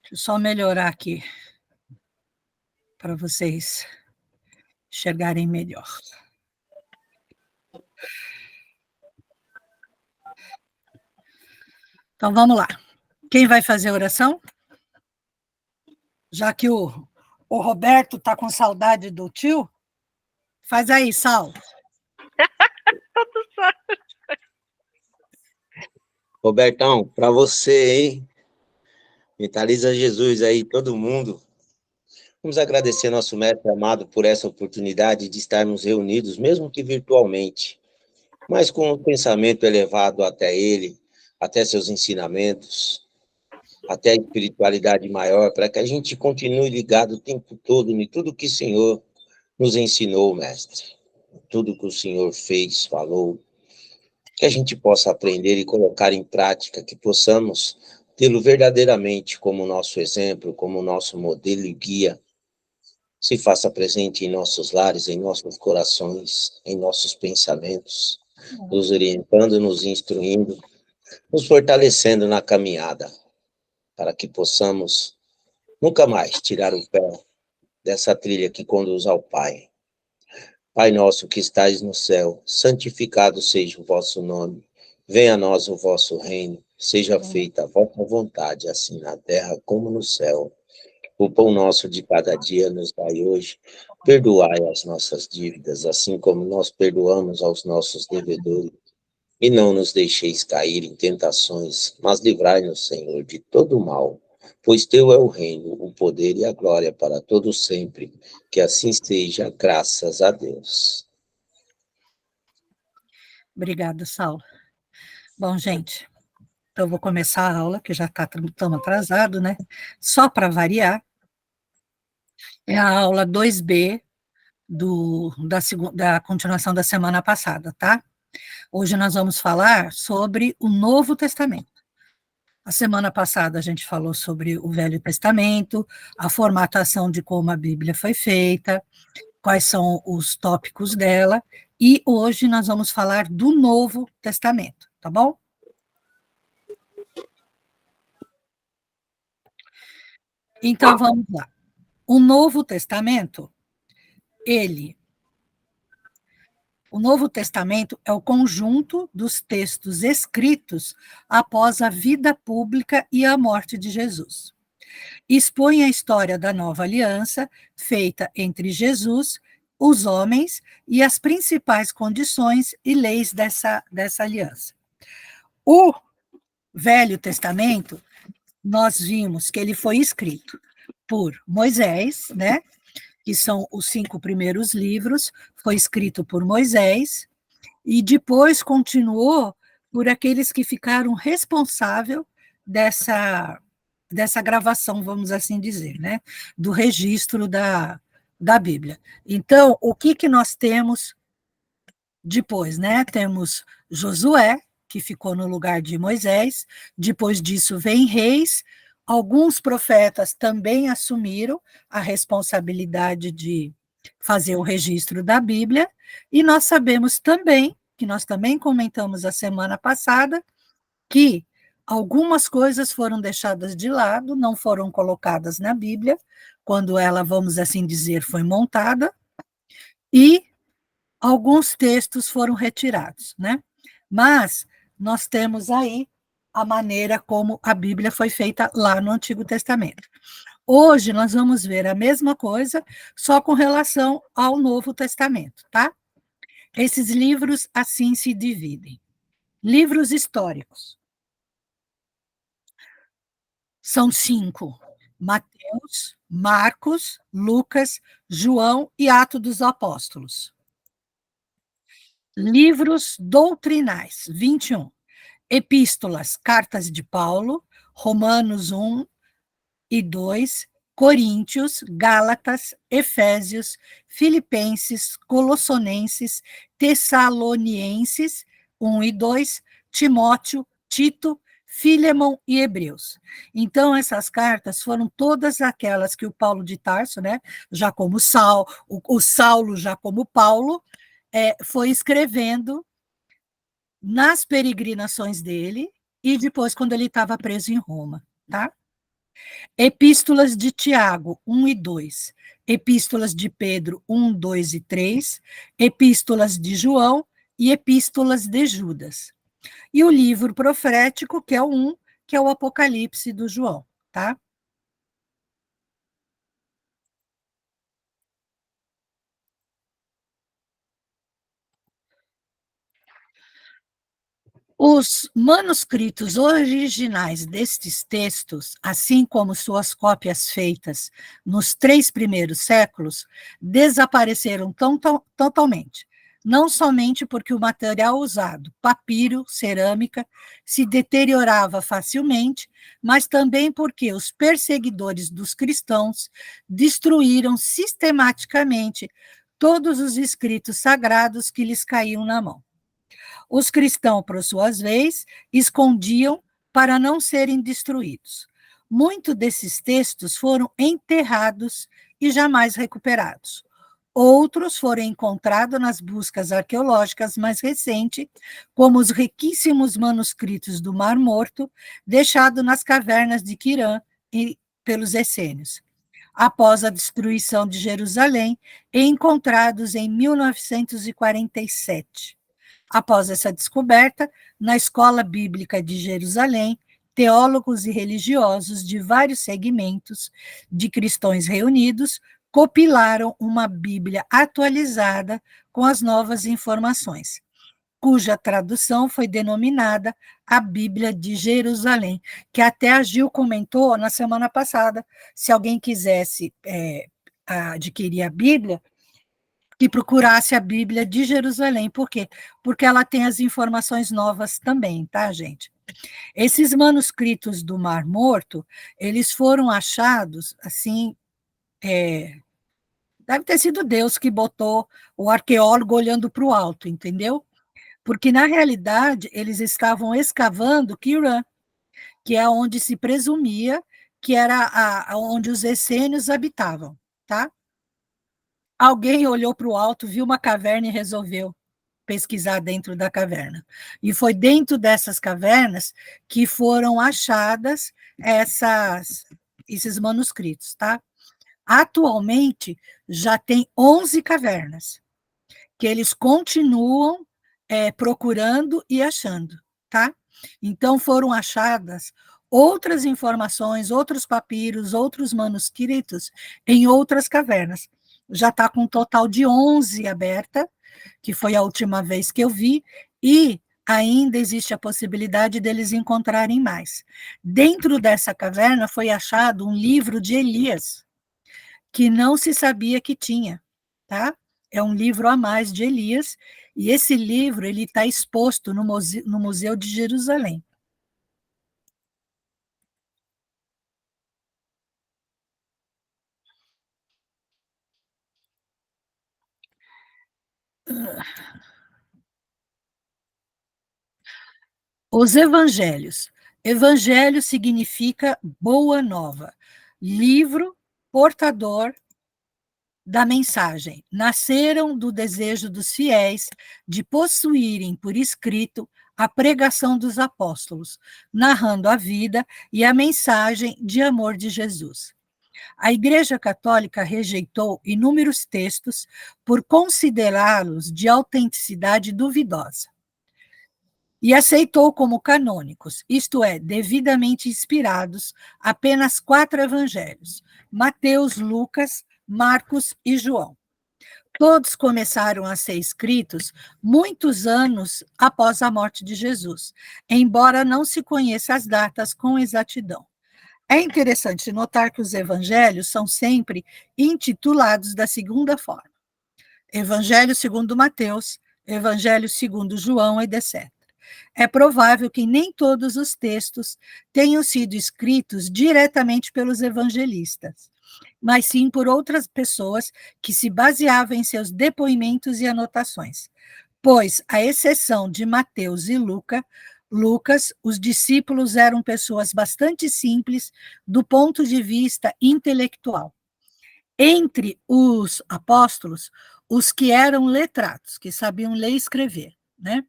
Deixa eu só melhorar aqui para vocês enxergarem melhor. Então, vamos lá. Quem vai fazer a oração? Já que o Roberto está com saudade do tio, faz aí, Saulo. Robertão, para você, hein? Mentaliza Jesus aí, todo mundo. Vamos agradecer nosso mestre amado por essa oportunidade de estarmos reunidos, mesmo que virtualmente, mas com um pensamento elevado até ele, até seus ensinamentos, até a espiritualidade maior, para que a gente continue ligado o tempo todo em tudo que o Senhor nos ensinou, mestre. Tudo que o Senhor fez, falou, que a gente possa aprender e colocar em prática, que possamos tê-lo verdadeiramente como nosso exemplo, como nosso modelo e guia. Se faça presente em nossos lares, em nossos corações, em nossos pensamentos, nos orientando, nos instruindo, nos fortalecendo na caminhada, para que possamos nunca mais tirar o pé dessa trilha que conduz ao Pai. Pai nosso que estais no céu, santificado seja o vosso nome. Venha a nós o vosso reino. Seja feita a vossa vontade, assim na terra como no céu. O pão nosso de cada dia nos dai hoje. Perdoai as nossas dívidas, assim como nós perdoamos aos nossos devedores. E não nos deixeis cair em tentações, mas livrai-nos, Senhor, de todo mal. Pois teu é o reino, o poder e a glória para todos sempre. Que assim seja, graças a Deus. Obrigada, Saulo. Bom, gente, então eu vou começar a aula, que já estamos atrasados, né? Só para variar, é a aula 2B da continuação da semana passada, tá? Hoje nós vamos falar sobre o Novo Testamento. A semana passada a gente falou sobre o Velho Testamento, a formatação de como a Bíblia foi feita, quais são os tópicos dela, e hoje nós vamos falar do Novo Testamento, tá bom? Então vamos lá. O Novo Testamento, o Novo Testamento é o conjunto dos textos escritos após a vida pública e a morte de Jesus. Expõe a história da nova aliança feita entre Jesus, os homens e as principais condições e leis dessa aliança. O Velho Testamento, nós vimos que ele foi escrito por Moisés, né? Que são os 5 primeiros livros, foi escrito por Moisés, e depois continuou por aqueles que ficaram responsáveis dessa gravação, vamos assim dizer, né? Do registro da Bíblia. Então, o que nós temos depois, né? Temos Josué, que ficou no lugar de Moisés, depois disso vem Reis, alguns profetas também assumiram a responsabilidade de fazer o registro da Bíblia, e nós sabemos também, que nós também comentamos a semana passada, que algumas coisas foram deixadas de lado, não foram colocadas na Bíblia, quando ela, vamos assim dizer, foi montada, e alguns textos foram retirados, né? Mas nós temos aí a maneira como a Bíblia foi feita lá no Antigo Testamento. Hoje nós vamos ver a mesma coisa, só com relação ao Novo Testamento, tá? Esses livros assim se dividem. Livros históricos. São 5: Mateus, Marcos, Lucas, João e Atos dos Apóstolos. Livros doutrinais, 21. Epístolas, cartas de Paulo, Romanos 1 e 2, Coríntios, Gálatas, Efésios, Filipenses, Colossenses, Tessalonienses, 1 e 2, Timóteo, Tito, Filemon e Hebreus. Então, essas cartas foram todas aquelas que o Paulo de Tarso, né, já como Saulo, o Saulo já como Paulo, foi escrevendo nas peregrinações dele e depois quando ele estava preso em Roma, tá? Epístolas de Tiago, 1 e 2. Epístolas de Pedro, 1, 2 e 3. Epístolas de João e Epístolas de Judas. E o livro profético, que é o 1, que é o Apocalipse do João, tá? Os manuscritos originais destes textos, assim como suas cópias feitas nos 3 primeiros séculos, desapareceram totalmente. Não somente porque o material usado, papiro, cerâmica, se deteriorava facilmente, mas também porque os perseguidores dos cristãos destruíram sistematicamente todos os escritos sagrados que lhes caíam na mão. Os cristãos, por sua vez, escondiam para não serem destruídos. Muitos desses textos foram enterrados e jamais recuperados. Outros foram encontrados nas buscas arqueológicas mais recentes, como os riquíssimos manuscritos do Mar Morto, deixados nas cavernas de Quirã e pelos essênios, após a destruição de Jerusalém, e encontrados em 1947. Após essa descoberta, na Escola Bíblica de Jerusalém, teólogos e religiosos de vários segmentos de cristãos reunidos compilaram uma Bíblia atualizada com as novas informações, cuja tradução foi denominada a Bíblia de Jerusalém, que até a Gil comentou na semana passada, se alguém quisesse adquirir a Bíblia, que procurasse a Bíblia de Jerusalém. Por quê? Porque ela tem as informações novas também, tá, gente? Esses manuscritos do Mar Morto, eles foram achados, assim, deve ter sido Deus que botou o arqueólogo olhando para o alto, entendeu? Porque, na realidade, eles estavam escavando Quirã, que é onde se presumia que era onde os essênios habitavam, tá? Alguém olhou para o alto, viu uma caverna e resolveu pesquisar dentro da caverna. E foi dentro dessas cavernas que foram achadas esses manuscritos, tá? Atualmente, já tem 11 cavernas, que eles continuam procurando e achando, tá? Então, foram achadas outras informações, outros papiros, outros manuscritos em outras cavernas. Já está com um total de 11 aberta, que foi a última vez que eu vi, e ainda existe a possibilidade deles encontrarem mais. Dentro dessa caverna foi achado um livro de Elias, que não se sabia que tinha, tá? É um livro a mais de Elias, e esse livro ele está exposto no Museu de Jerusalém. Os evangelhos. Evangelho significa boa nova. Livro portador da mensagem. Nasceram do desejo dos fiéis de possuírem por escrito a pregação dos apóstolos, narrando a vida e a mensagem de amor de Jesus. A Igreja Católica rejeitou inúmeros textos por considerá-los de autenticidade duvidosa e aceitou como canônicos, isto é, devidamente inspirados, apenas 4 evangelhos: Mateus, Lucas, Marcos e João. Todos começaram a ser escritos muitos anos após a morte de Jesus, embora não se conheça as datas com exatidão. É interessante notar que os evangelhos são sempre intitulados da segunda forma: Evangelho segundo Mateus, Evangelho segundo João, etc. É provável que nem todos os textos tenham sido escritos diretamente pelos evangelistas, mas sim por outras pessoas que se baseavam em seus depoimentos e anotações, pois, à exceção de Mateus e Lucas, os discípulos eram pessoas bastante simples do ponto de vista intelectual. Entre os apóstolos, os que eram letrados, que sabiam ler e escrever, né?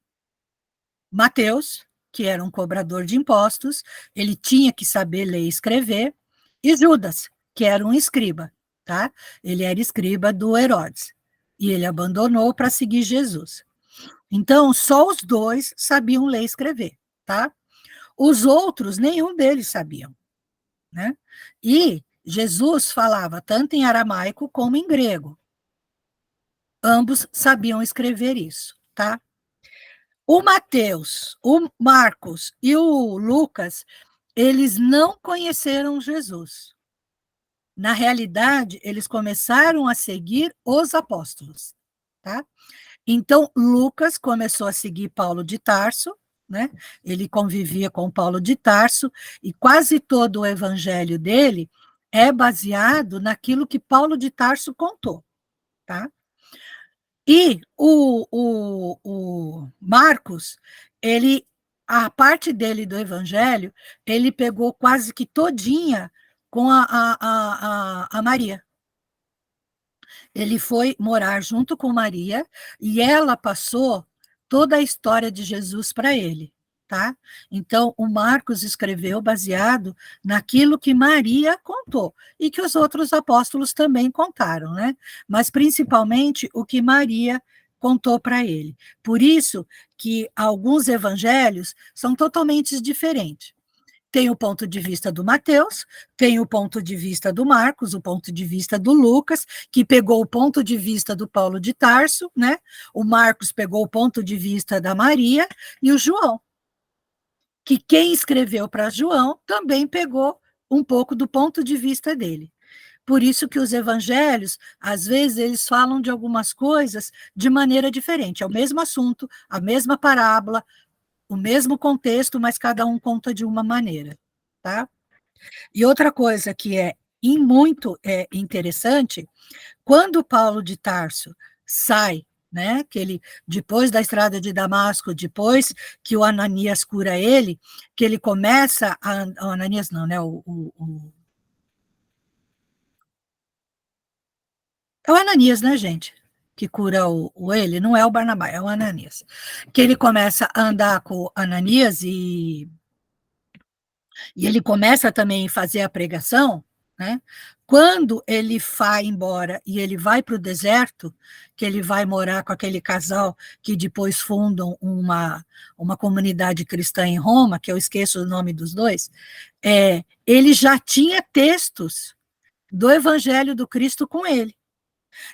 Mateus, que era um cobrador de impostos, ele tinha que saber ler e escrever. e Judas, que era um escriba, tá? Ele era escriba do Herodes, e ele abandonou para seguir Jesus. Então, só os dois sabiam ler e escrever, tá? Os outros, nenhum deles sabiam, né? E Jesus falava tanto em aramaico como em grego. Ambos sabiam escrever isso, tá? O Mateus, o Marcos e o Lucas, eles não conheceram Jesus. Na realidade, eles começaram a seguir os apóstolos, tá? Então, Lucas começou a seguir Paulo de Tarso, né? Ele convivia com Paulo de Tarso, e quase todo o evangelho dele é baseado naquilo que Paulo de Tarso contou, tá? E o Marcos, ele, a parte dele do evangelho, ele pegou quase que todinha com a Maria. Ele foi morar junto com Maria e ela passou toda a história de Jesus para ele, tá? Então, o Marcos escreveu baseado naquilo que Maria contou e que os outros apóstolos também contaram, né? Mas principalmente o que Maria contou para ele. Por isso que alguns evangelhos são totalmente diferentes. Tem o ponto de vista do Mateus, tem o ponto de vista do Marcos, o ponto de vista do Lucas, que pegou o ponto de vista do Paulo de Tarso, né? O Marcos pegou o ponto de vista da Maria e o João, que quem escreveu para João também pegou um pouco do ponto de vista dele. Por isso que os evangelhos, às vezes, eles falam de algumas coisas de maneira diferente. É o mesmo assunto, a mesma parábola, o mesmo contexto, mas cada um conta de uma maneira, tá? E outra coisa que é muito interessante, quando Paulo de Tarso sai, né, que ele, depois da estrada de Damasco, depois que o Ananias cura ele, que ele começa o Ananias não, né, é o Ananias, né, gente? Que cura ele, não é o Barnabé, é o Ananias. Que ele começa a andar com o Ananias e ele começa também a fazer a pregação, né? Quando ele vai embora e ele vai para o deserto, que ele vai morar com aquele casal que depois fundam uma comunidade cristã em Roma, que eu esqueço o nome dos dois, ele já tinha textos do Evangelho do Cristo com ele.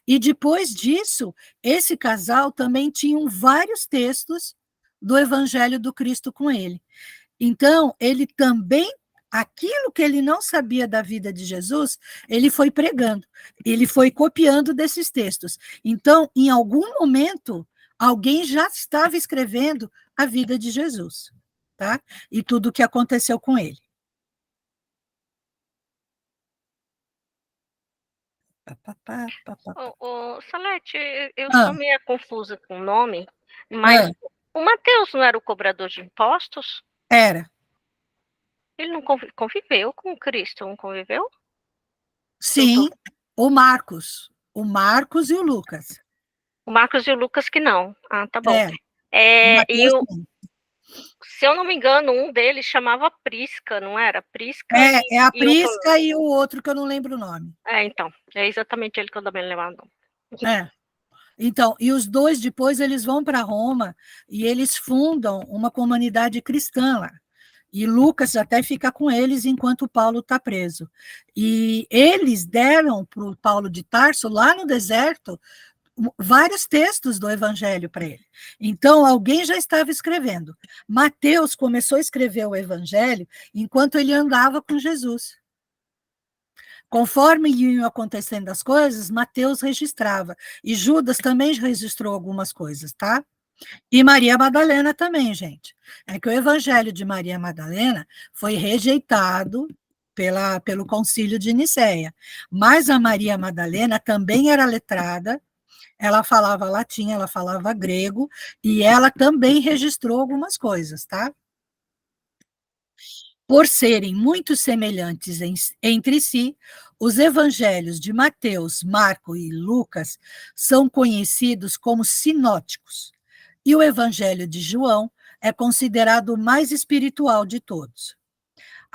E depois disso, esse casal também tinha vários textos do Evangelho do Cristo com ele. Então, ele também, aquilo que ele não sabia da vida de Jesus, ele foi pregando, ele foi copiando desses textos. Então, em algum momento, alguém já estava escrevendo a vida de Jesus, tá? E tudo o que aconteceu com ele. Salete, eu sou meio confusa com o nome, mas o Mateus não era o cobrador de impostos? Era. Ele não conviveu com Cristo, não conviveu? Sim, o Marcos e o Lucas. O Marcos e o Lucas que não. Ah, tá bom. Se eu não me engano, um deles chamava Prisca, não era? Prisca é a Prisca e o outro que eu não lembro o nome. Então, é exatamente ele que eu também não lembro o nome. Então, e os dois depois eles vão para Roma e eles fundam uma comunidade cristã lá. E Lucas até fica com eles enquanto Paulo está preso. E eles deram para o Paulo de Tarso, lá no deserto, vários textos do Evangelho para ele. Então, alguém já estava escrevendo. Mateus começou a escrever o Evangelho enquanto ele andava com Jesus. Conforme iam acontecendo as coisas, Mateus registrava. E Judas também registrou algumas coisas, tá? E Maria Madalena também, gente. É que o evangelho de Maria Madalena foi rejeitado pelo concílio de Nicéia. Mas a Maria Madalena também era letrada, ela falava latim, ela falava grego, e ela também registrou algumas coisas, tá? Por serem muito semelhantes entre si, os evangelhos de Mateus, Marcos e Lucas são conhecidos como sinóticos, e o evangelho de João é considerado o mais espiritual de todos.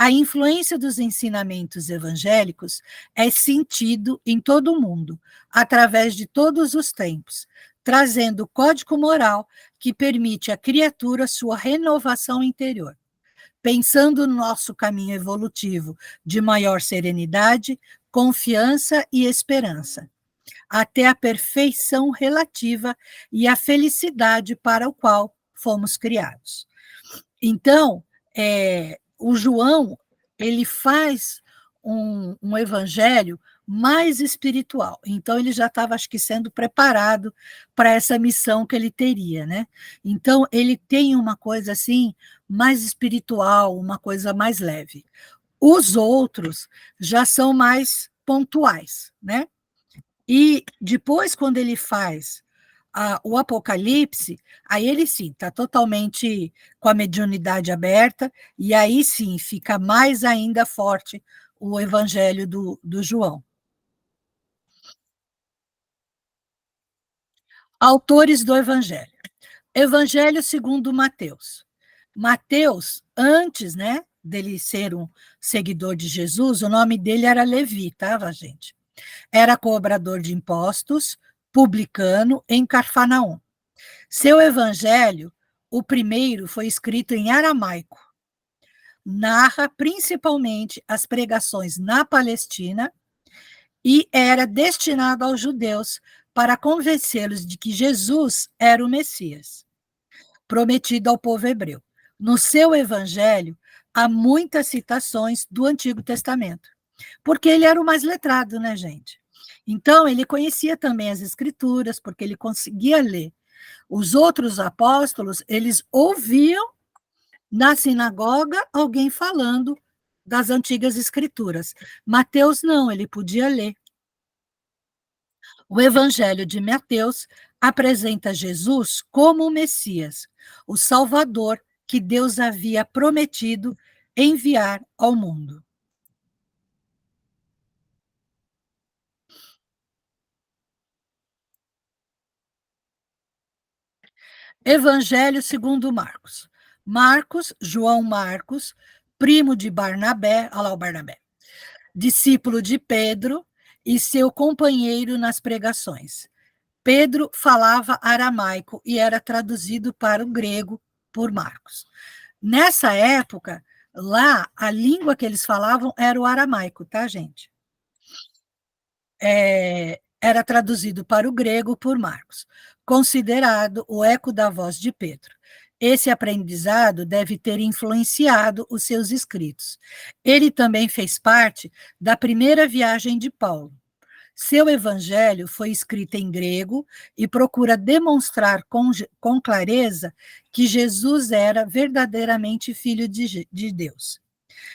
A influência dos ensinamentos evangélicos é sentido em todo o mundo, através de todos os tempos, trazendo o código moral que permite à criatura sua renovação interior, pensando no nosso caminho evolutivo de maior serenidade, confiança e esperança, até a perfeição relativa e a felicidade para o qual fomos criados. Então, o João, ele faz um evangelho mais espiritual. Então, ele já estava, acho que, sendo preparado para essa missão que ele teria, né? Então, ele tem uma coisa, assim, mais espiritual, uma coisa mais leve. Os outros já são mais pontuais, né? E depois, quando ele faz o Apocalipse, aí ele sim, está totalmente com a mediunidade aberta, e aí sim fica mais ainda forte o evangelho do João. Autores do evangelho. Evangelho segundo Mateus. Mateus, antes, né, dele ser um seguidor de Jesus, o nome dele era Levi, tá, gente? Era cobrador de impostos, publicano em Cafarnaum. Seu evangelho, o primeiro, foi escrito em aramaico. Narra principalmente as pregações na Palestina e era destinado aos judeus para convencê-los de que Jesus era o Messias, prometido ao povo hebreu. No seu evangelho, há muitas citações do Antigo Testamento, porque ele era o mais letrado, né, gente? Então, ele conhecia também as Escrituras, porque ele conseguia ler. Os outros apóstolos, eles ouviam na sinagoga alguém falando das antigas Escrituras. Mateus não, ele podia ler. O Evangelho de Mateus apresenta Jesus como o Messias, o Salvador que Deus havia prometido enviar ao mundo. Evangelho segundo Marcos. João Marcos, primo de Barnabé, olha lá o Barnabé, discípulo de Pedro e seu companheiro nas pregações. Pedro falava aramaico e era traduzido para o grego por Marcos. Nessa época, lá, a língua que eles falavam era o aramaico, tá, gente? Era traduzido para o grego por Marcos, considerado o eco da voz de Pedro. Esse aprendizado deve ter influenciado os seus escritos. Ele também fez parte da primeira viagem de Paulo. Seu evangelho foi escrito em grego e procura demonstrar com clareza que Jesus era verdadeiramente filho de Deus.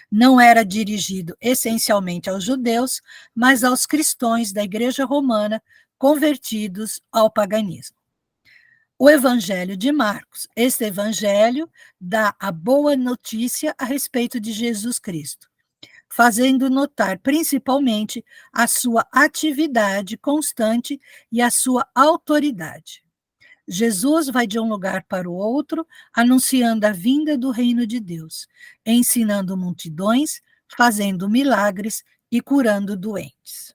Não era dirigido essencialmente aos judeus, mas aos cristãos da Igreja Romana convertidos ao paganismo. O Evangelho de Marcos. Este evangelho dá a boa notícia a respeito de Jesus Cristo, fazendo notar principalmente a sua atividade constante e a sua autoridade. Jesus vai de um lugar para o outro, anunciando a vinda do reino de Deus, ensinando multidões, fazendo milagres e curando doentes.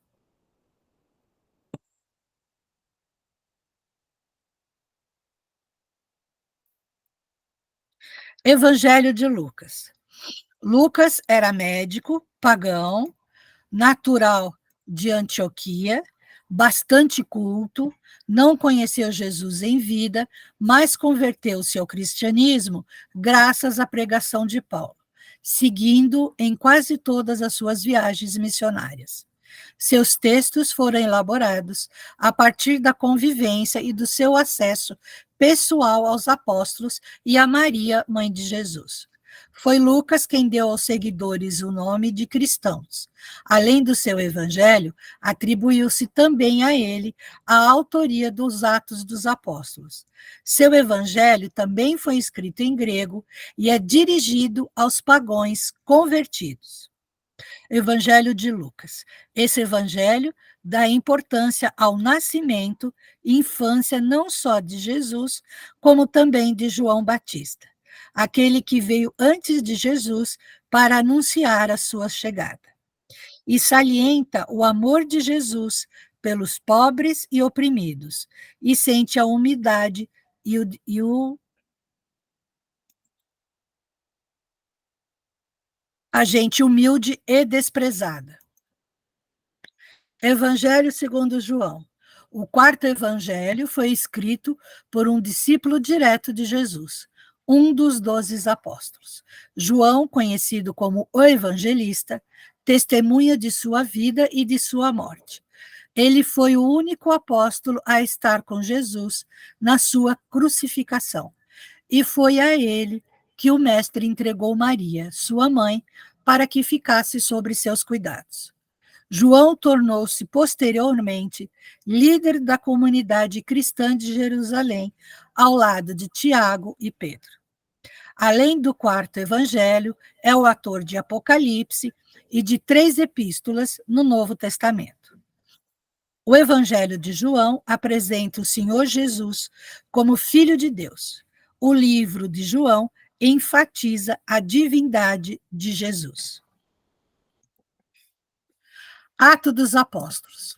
Evangelho de Lucas. Lucas era médico, pagão, natural de Antioquia, bastante culto, não conheceu Jesus em vida, mas converteu-se ao cristianismo graças à pregação de Paulo, seguindo em quase todas as suas viagens missionárias. Seus textos foram elaborados a partir da convivência e do seu acesso pessoal aos apóstolos e a Maria, mãe de Jesus. Foi Lucas quem deu aos seguidores o nome de cristãos. Além do seu evangelho, atribuiu-se também a ele a autoria dos Atos dos Apóstolos. Seu evangelho também foi escrito em grego e é dirigido aos pagãos convertidos. Evangelho de Lucas. Esse evangelho dá importância ao nascimento e infância não só de Jesus, como também de João Batista. aquele que veio antes de Jesus para anunciar a sua chegada. E salienta o amor de Jesus pelos pobres e oprimidos, e sente a umidade a gente humilde e desprezada. Evangelho segundo João. O quarto evangelho foi escrito por um discípulo direto de Jesus, um dos 12 apóstolos. João, conhecido como o evangelista, testemunha de sua vida e de sua morte. Ele foi o único apóstolo a estar com Jesus na sua crucificação. E foi a ele que o mestre entregou Maria, sua mãe, para que ficasse sobre seus cuidados. João tornou-se posteriormente líder da comunidade cristã de Jerusalém, ao lado de Tiago e Pedro. Além do quarto evangelho, é o autor de Apocalipse e de 3 epístolas no Novo Testamento. O Evangelho de João apresenta o Senhor Jesus como Filho de Deus. O livro de João enfatiza a divindade de Jesus. Atos dos Apóstolos.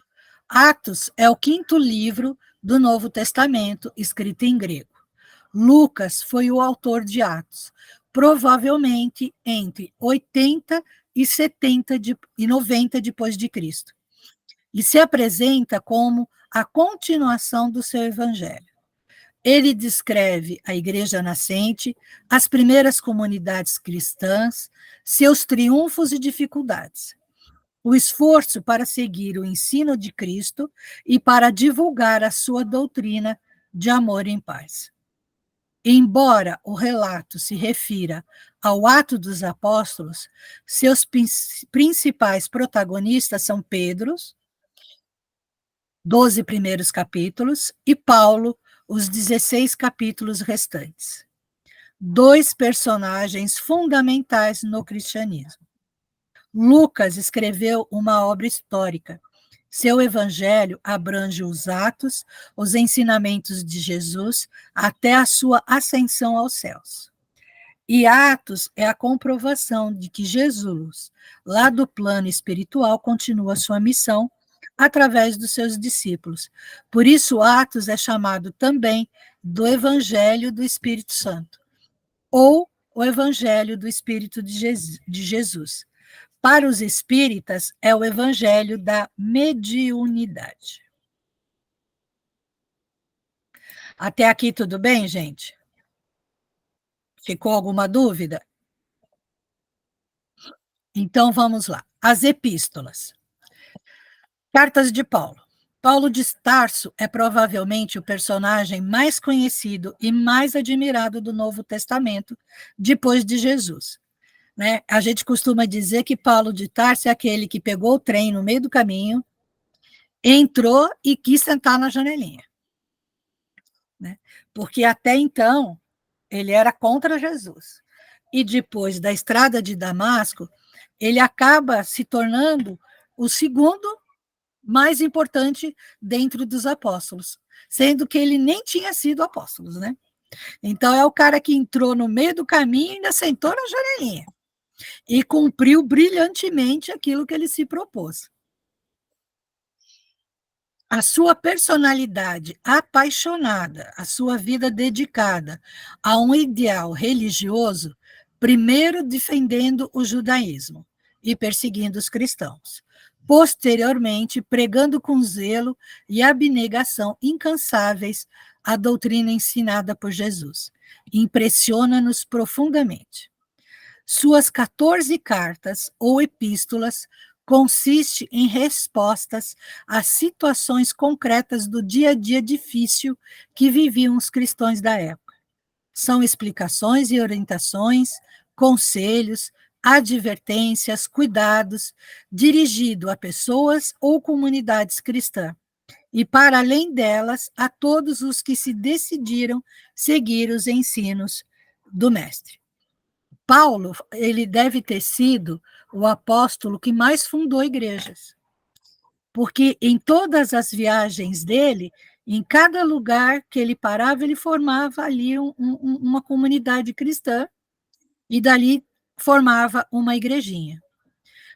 Atos é o 5º livro do Novo Testamento, escrito em grego. Lucas foi o autor de Atos, provavelmente entre 80 e 70 e 90 depois de Cristo, e se apresenta como a continuação do seu evangelho. Ele descreve a igreja nascente, as primeiras comunidades cristãs, seus triunfos e dificuldades, o esforço para seguir o ensino de Cristo e para divulgar a sua doutrina de amor em paz. Embora o relato se refira ao Ato dos Apóstolos, seus principais protagonistas são Pedro, 12 primeiros capítulos, e Paulo, os 16 capítulos restantes. 2 personagens fundamentais no cristianismo. Lucas escreveu uma obra histórica. Seu evangelho abrange os atos, os ensinamentos de Jesus, até a sua ascensão aos céus. E Atos é a comprovação de que Jesus, lá do plano espiritual, continua sua missão através dos seus discípulos. Por isso, Atos é chamado também do Evangelho do Espírito Santo, ou o Evangelho do Espírito de Jesus. Para os espíritas, é o evangelho da mediunidade. Até aqui tudo bem, gente? Ficou alguma dúvida? Então vamos lá. As epístolas. Cartas de Paulo. Paulo de Tarso é provavelmente o personagem mais conhecido e mais admirado do Novo Testamento, depois de Jesus. Né? A gente costuma dizer que Paulo de Tarso é aquele que pegou o trem no meio do caminho, entrou e quis sentar na janelinha. Né? Porque até então ele era contra Jesus. E depois da estrada de Damasco, ele acaba se tornando o segundo mais importante dentro dos apóstolos, sendo que ele nem tinha sido apóstolo, né? Então é o cara que entrou no meio do caminho e ainda sentou na janelinha. E cumpriu brilhantemente aquilo que ele se propôs. A sua personalidade apaixonada, a sua vida dedicada a um ideal religioso, primeiro defendendo o judaísmo e perseguindo os cristãos, posteriormente pregando com zelo e abnegação incansáveis a doutrina ensinada por Jesus. Impressiona-nos profundamente. Suas 14 cartas ou epístolas consistem em respostas a situações concretas do dia a dia difícil que viviam os cristãos da época. São explicações e orientações, conselhos, advertências, cuidados, dirigido a pessoas ou comunidades cristãs, e para além delas, a todos os que se decidiram seguir os ensinos do Mestre. Paulo, ele deve ter sido o apóstolo que mais fundou igrejas, porque em todas as viagens dele, Em cada lugar que ele parava, ele formava ali uma comunidade cristã, e dali formava uma igrejinha.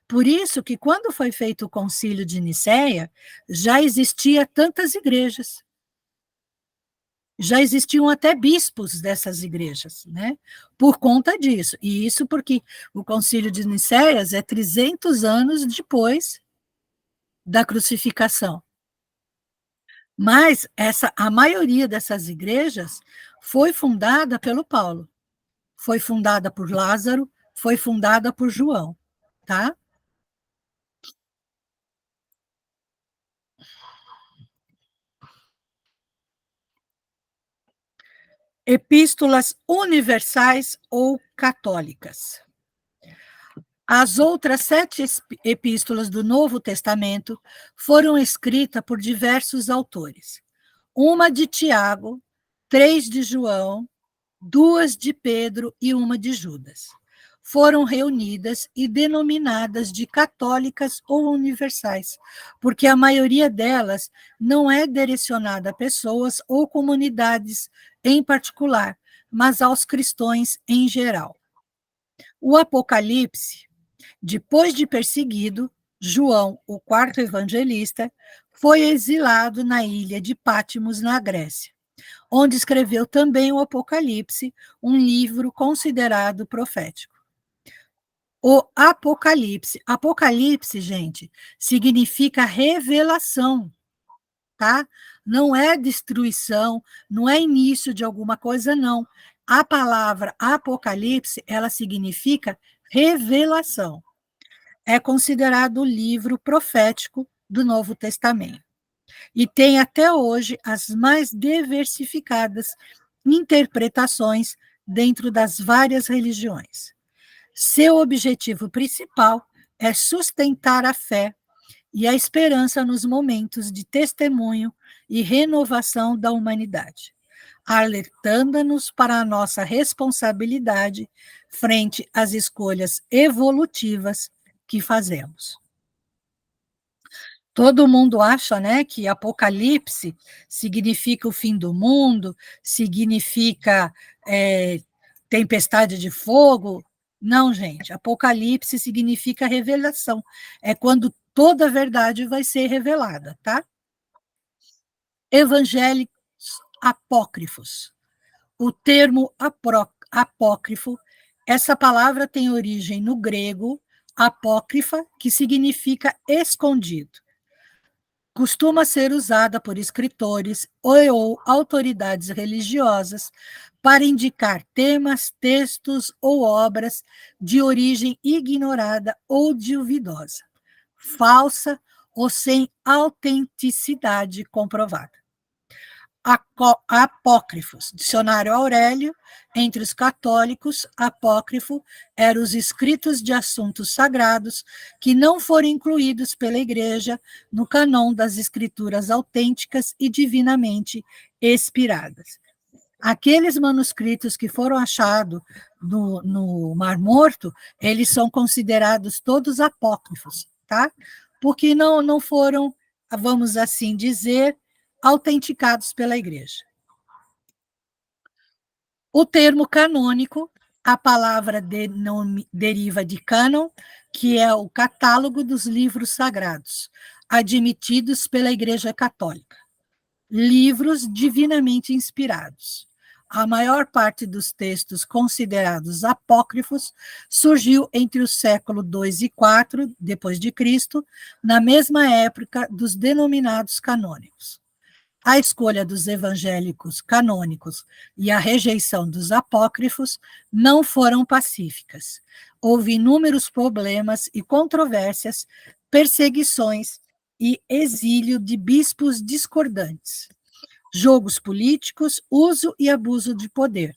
Por isso que, quando foi feito o concílio de Nicéia, já existia tantas igrejas. Já existiam até bispos dessas igrejas, né? Por conta disso. E isso porque o concílio de Nicéias é 300 anos depois da crucificação. Mas a maioria dessas igrejas foi fundada pelo Paulo, foi fundada por Lázaro, foi fundada por João, tá? Epístolas universais ou católicas. As outras 7 epístolas do Novo Testamento foram escritas por diversos autores. Uma de Tiago, 3 de João, 2 de Pedro e uma de Judas. Foram reunidas e denominadas de católicas ou universais, porque a maioria delas não é direcionada a pessoas ou comunidades em particular, mas aos cristãos em geral. O Apocalipse, depois de perseguido, João, o quarto evangelista, foi exilado na ilha de Patmos, na Grécia, onde escreveu também o Apocalipse, um livro considerado profético. O Apocalipse, gente, significa revelação, tá? Não é destruição, não é início de alguma coisa, não. A palavra Apocalipse, ela significa revelação. É considerado o livro profético do Novo Testamento. E tem até hoje as mais diversificadas interpretações dentro das várias religiões. Seu objetivo principal é sustentar a fé e a esperança nos momentos de testemunho e renovação da humanidade, alertando-nos para a nossa responsabilidade frente às escolhas evolutivas que fazemos. Todo mundo acha, né, que Apocalipse significa o fim do mundo, significa tempestade de fogo. Não, gente, Apocalipse significa revelação. É quando toda a verdade vai ser revelada, tá? Evangélicos apócrifos. O termo apócrifo, essa palavra tem origem no grego apócrifa, que significa escondido. Costuma ser usada por escritores ou autoridades religiosas para indicar temas, textos ou obras de origem ignorada ou duvidosa, falsa ou sem autenticidade comprovada. Apócrifos, dicionário Aurélio, entre os católicos, apócrifo eram os escritos de assuntos sagrados que não foram incluídos pela Igreja no cânon das escrituras autênticas e divinamente inspiradas. Aqueles manuscritos que foram achados no Mar Morto, eles são considerados todos apócrifos, tá? Porque não foram, vamos assim dizer, autenticados pela Igreja. O termo canônico, a palavra deriva de cânon, que é o catálogo dos livros sagrados, admitidos pela Igreja Católica. Livros divinamente inspirados. A maior parte dos textos considerados apócrifos surgiu entre o século II e IV, depois de Cristo, na mesma época dos denominados canônicos. A escolha dos evangélicos canônicos e a rejeição dos apócrifos não foram pacíficas. Houve inúmeros problemas e controvérsias, perseguições e exílio de bispos discordantes, jogos políticos, uso e abuso de poder,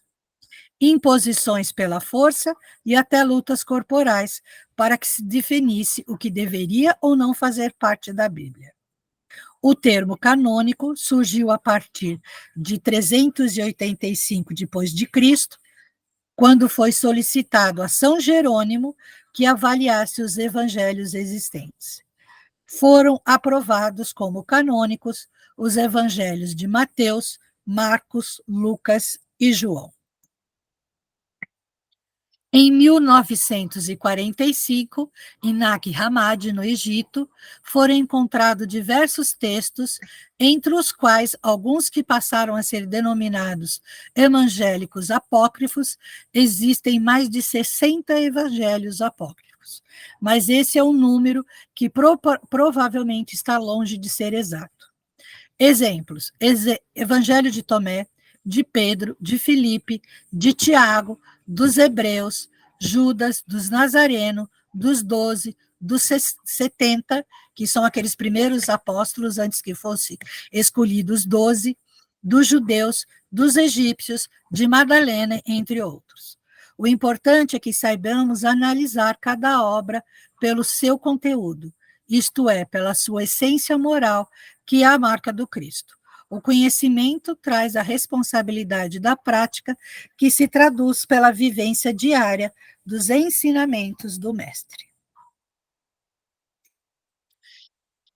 imposições pela força e até lutas corporais para que se definisse o que deveria ou não fazer parte da Bíblia. O termo canônico surgiu a partir de 385 d.C., quando foi solicitado a São Jerônimo que avaliasse os evangelhos existentes. foram aprovados como canônicos os evangelhos de Mateus, Marcos, Lucas e João. Em 1945, em Nag Hammadi, no Egito, foram encontrados diversos textos, entre os quais alguns que passaram a ser denominados evangélicos apócrifos. Existem mais de 60 evangelhos apócrifos, mas esse é um número que provavelmente está longe de ser exato. Exemplos: Evangelho de Tomé, de Pedro, de Filipe, de Tiago, dos Hebreus, Judas, dos Nazareno, dos 12, dos 70, que são aqueles primeiros apóstolos antes que fossem escolhidos 12, dos judeus, dos egípcios, de Madalena, entre outros. O importante é que saibamos analisar cada obra pelo seu conteúdo, isto é, pela sua essência moral, que é a marca do Cristo. O conhecimento traz a responsabilidade da prática, que se traduz pela vivência diária dos ensinamentos do Mestre.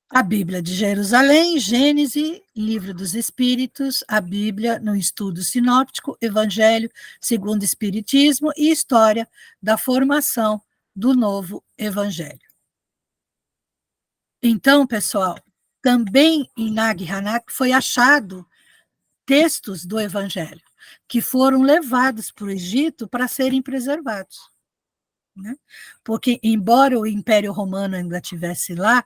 A Bíblia de Jerusalém, Gênesis, Livro dos Espíritos, a Bíblia no Estudo Sinóptico, Evangelho segundo o Espiritismo e História da Formação do Novo Evangelho. Então, pessoal, também em Nag Hammadi foi achado textos do Evangelho que foram levados para o Egito para serem preservados, né? Porque, embora o Império Romano ainda estivesse lá,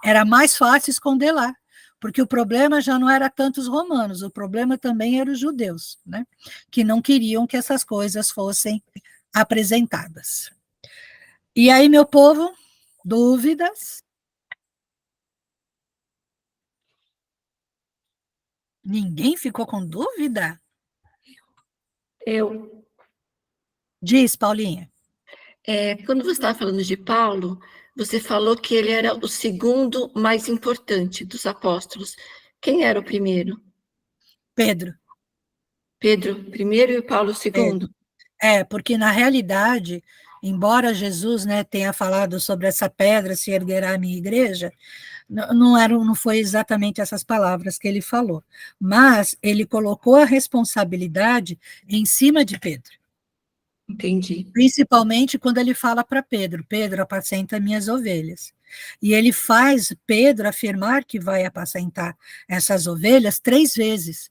era mais fácil esconder lá, porque o problema já não era tanto os romanos, o problema também eram os judeus, né? Que não queriam que essas coisas fossem apresentadas. E aí, meu povo, dúvidas? Ninguém ficou com dúvida? Eu. Diz, Paulinha. Quando você estava falando de Paulo, você falou que ele era o segundo mais importante dos apóstolos. Quem era o primeiro? Pedro. Pedro primeiro e Paulo segundo? Porque na realidade, embora Jesus, né, tenha falado sobre essa pedra se erguerá a minha igreja, não foi exatamente essas palavras que ele falou, mas ele colocou a responsabilidade em cima de Pedro. Entendi. Principalmente quando ele fala para Pedro: Pedro, apacenta minhas ovelhas. E ele faz Pedro afirmar que vai apacentar essas ovelhas 3 vezes,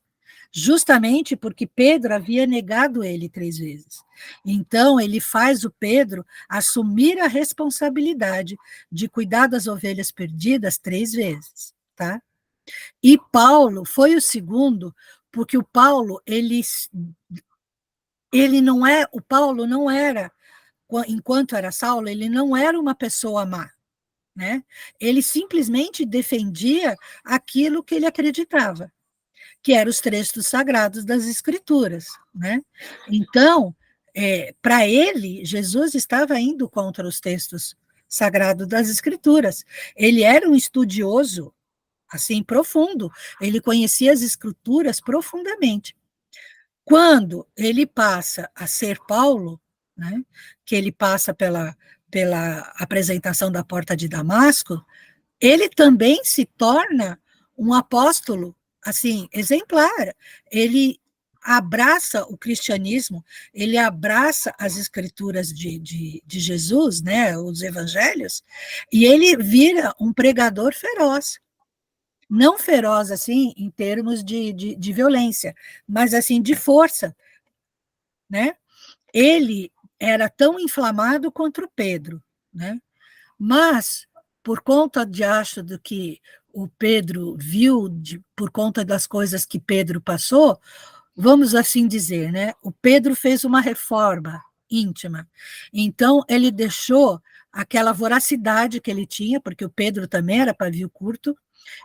justamente porque Pedro havia negado ele 3 vezes. Então, ele faz o Pedro assumir a responsabilidade de cuidar das ovelhas perdidas 3 vezes, tá? E Paulo foi o segundo, porque o Paulo, o Paulo não era, enquanto era Saulo, ele não era uma pessoa má, né? Ele simplesmente defendia aquilo que ele acreditava, que eram os textos sagrados das Escrituras, né? Então, para ele, Jesus estava indo contra os textos sagrados das Escrituras. Ele era um estudioso, assim, profundo. Ele conhecia as Escrituras profundamente. Quando ele passa a ser Paulo, né, que ele passa pela apresentação da porta de Damasco, ele também se torna um apóstolo, assim, exemplar. Ele abraça o cristianismo, ele abraça as escrituras de Jesus, né, os evangelhos, e ele vira um pregador feroz. Não feroz, assim, em termos de violência, mas, assim, de força, né? Ele era tão inflamado quanto o Pedro, né? Mas, por conta acho do que o Pedro viu, por conta das coisas que Pedro passou, vamos assim dizer, né? O Pedro fez uma reforma íntima. Então, ele deixou aquela voracidade que ele tinha, porque o Pedro também era pavio curto,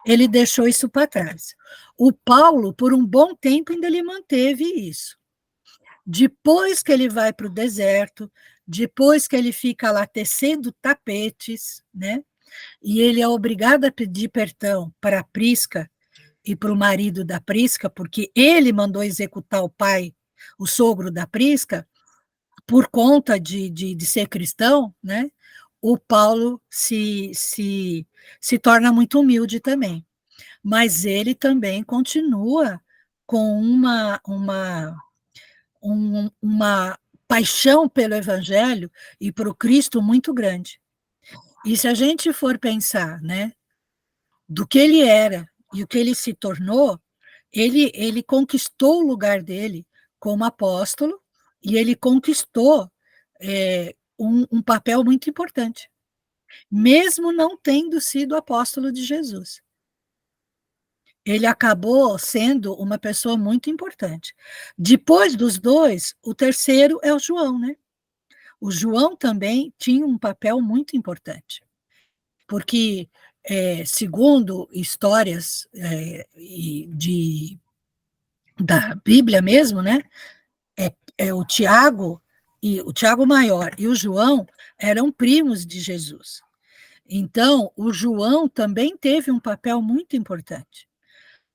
ele deixou isso para trás. O Paulo, por um bom tempo, ainda ele manteve isso. Depois que ele vai para o deserto, depois que ele fica lá tecendo tapetes, né? E ele é obrigado a pedir perdão para a Prisca e para o marido da Prisca, porque ele mandou executar o pai, o sogro da Prisca, por conta de ser cristão, né? o Paulo se torna muito humilde também. Mas ele também continua com uma paixão pelo Evangelho e para o Cristo muito grande. E se a gente for pensar, né, do que ele era e o que ele se tornou, ele conquistou o lugar dele como apóstolo e ele conquistou um papel muito importante, mesmo não tendo sido apóstolo de Jesus. Ele acabou sendo uma pessoa muito importante. Depois dos dois, o terceiro é o João, né? O João também tinha um papel muito importante, porque, segundo histórias da Bíblia mesmo, né? O Tiago e o Tiago Maior e o João eram primos de Jesus. Então, o João também teve um papel muito importante,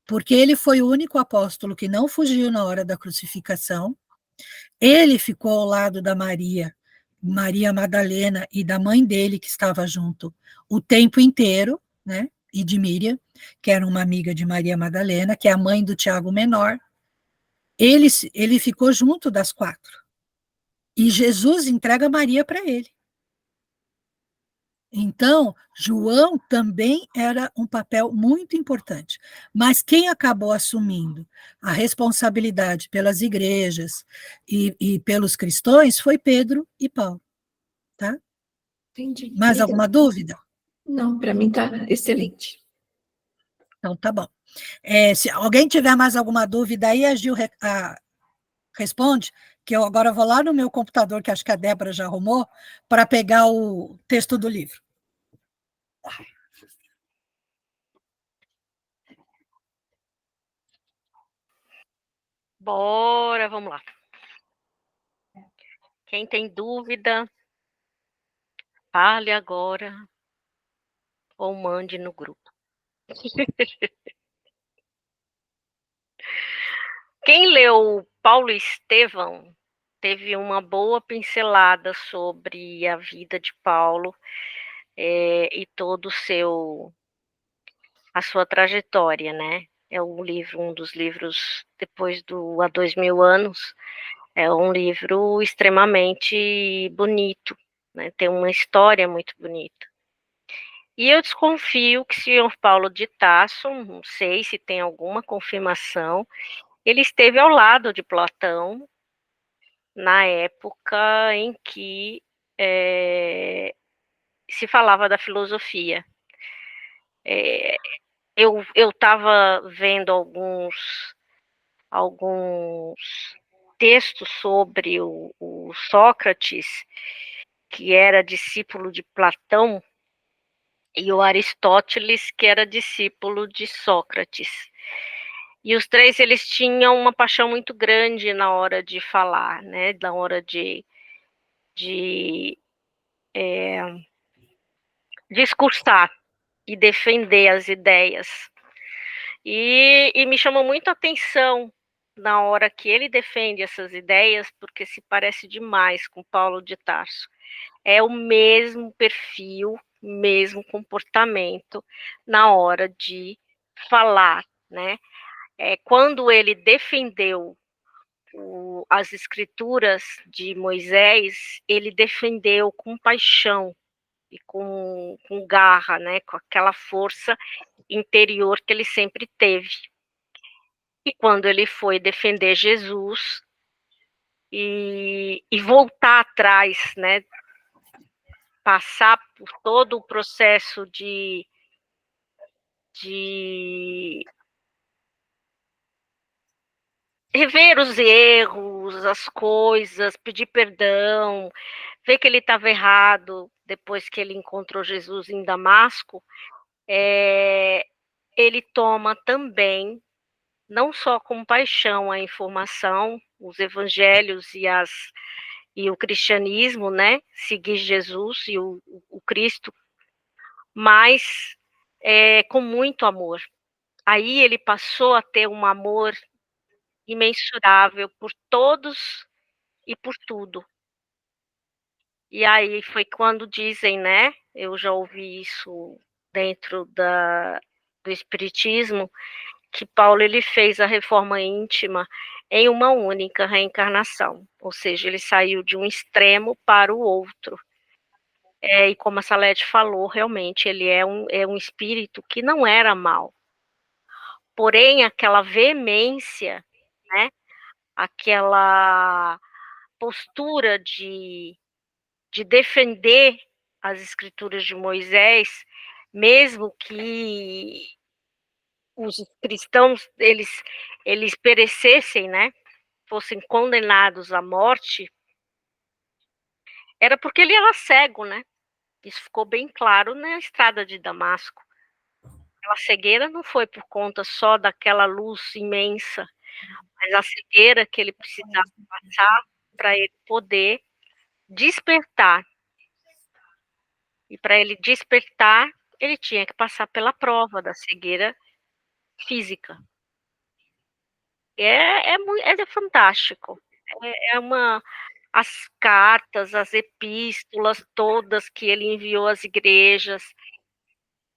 porque ele foi o único apóstolo que não fugiu na hora da crucificação. Ele ficou ao lado da Maria Madalena e da mãe dele, que estava junto o tempo inteiro, né? E de Miriam, que era uma amiga de Maria Madalena, que é a mãe do Tiago Menor. Ele ficou junto das 4. E Jesus entrega Maria para ele. Então, João também era um papel muito importante. Mas quem acabou assumindo a responsabilidade pelas igrejas e pelos cristãos foi Pedro e Paulo. Tá? Entendi. Mais alguma dúvida? Não, para mim está excelente. Então, tá bom. Se alguém tiver mais alguma dúvida aí, a Gil responde, que eu agora vou lá no meu computador, que acho que a Débora já arrumou, para pegar o texto do livro. Bora, vamos lá. Quem tem dúvida, fale agora ou mande no grupo. Quem leu Paulo Estevão teve uma boa pincelada sobre a vida de Paulo e todo a sua trajetória, né? É um dos livros, depois do Há 2000 anos, é um livro extremamente bonito, né? Tem uma história muito bonita. E eu desconfio que o senhor Paulo de Tarso, não sei se tem alguma confirmação, ele esteve ao lado de Platão na época em que se falava da filosofia. Eu estava vendo alguns textos sobre o Sócrates, que era discípulo de Platão, e o Aristóteles, que era discípulo de Sócrates. E os três, eles tinham uma paixão muito grande na hora de falar, né? Na hora de discursar e defender as ideias. E me chamou muito a atenção na hora que ele defende essas ideias, porque se parece demais com Paulo de Tarso. É o mesmo perfil, mesmo comportamento na hora de falar, né? Quando ele defendeu as escrituras de Moisés, ele defendeu com paixão e com garra, né? Com aquela força interior que ele sempre teve. E quando ele foi defender Jesus e voltar atrás, né? Passar por todo o processo de rever os erros, as coisas, pedir perdão, ver que ele estava errado depois que ele encontrou Jesus em Damasco, ele toma também, não só com paixão, a informação, os evangelhos e o cristianismo, né? Seguir Jesus e o Cristo, mas com muito amor. Aí ele passou a ter um amor imensurável por todos e por tudo. E aí foi quando dizem, né, eu já ouvi isso dentro do espiritismo, que Paulo ele fez a reforma íntima em uma única reencarnação, ou seja, ele saiu de um extremo para o outro. E como a Salete falou, realmente ele é um espírito que não era mau, porém aquela veemência, né, aquela postura de defender as escrituras de Moisés, mesmo que os cristãos eles perecessem, né, fossem condenados à morte, era porque ele era cego, né? Isso ficou bem claro na estrada de Damasco. Aquela cegueira não foi por conta só daquela luz imensa, mas a cegueira que ele precisava passar para ele poder despertar. E para ele despertar, ele tinha que passar pela prova da cegueira física. É fantástico. As cartas, as epístolas todas que ele enviou às igrejas,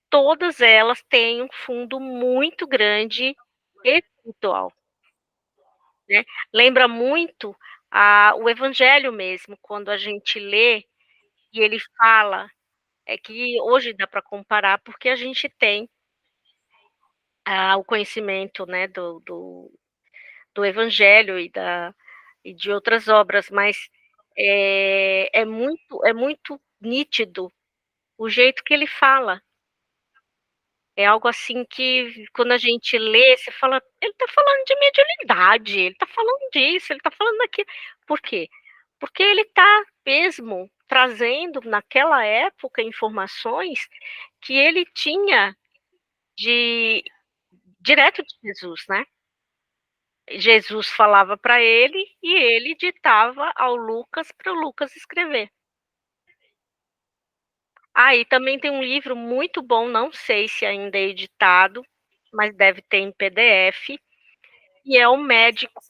todas elas têm um fundo muito grande espiritual, né? Lembra muito o Evangelho mesmo, quando a gente lê e ele fala, que hoje dá para comparar, porque a gente tem o conhecimento, né, do Evangelho e de outras obras, mas é muito nítido o jeito que ele fala. É algo assim que, quando a gente lê, você fala, ele está falando de mediunidade, ele está falando disso, ele está falando daquilo. Por quê? Porque ele está mesmo trazendo, naquela época, informações que ele tinha direto de Jesus, né? Jesus falava para ele e ele ditava ao Lucas para o Lucas escrever. E também tem um livro muito bom, não sei se ainda é editado, mas deve ter em PDF, e é o Médico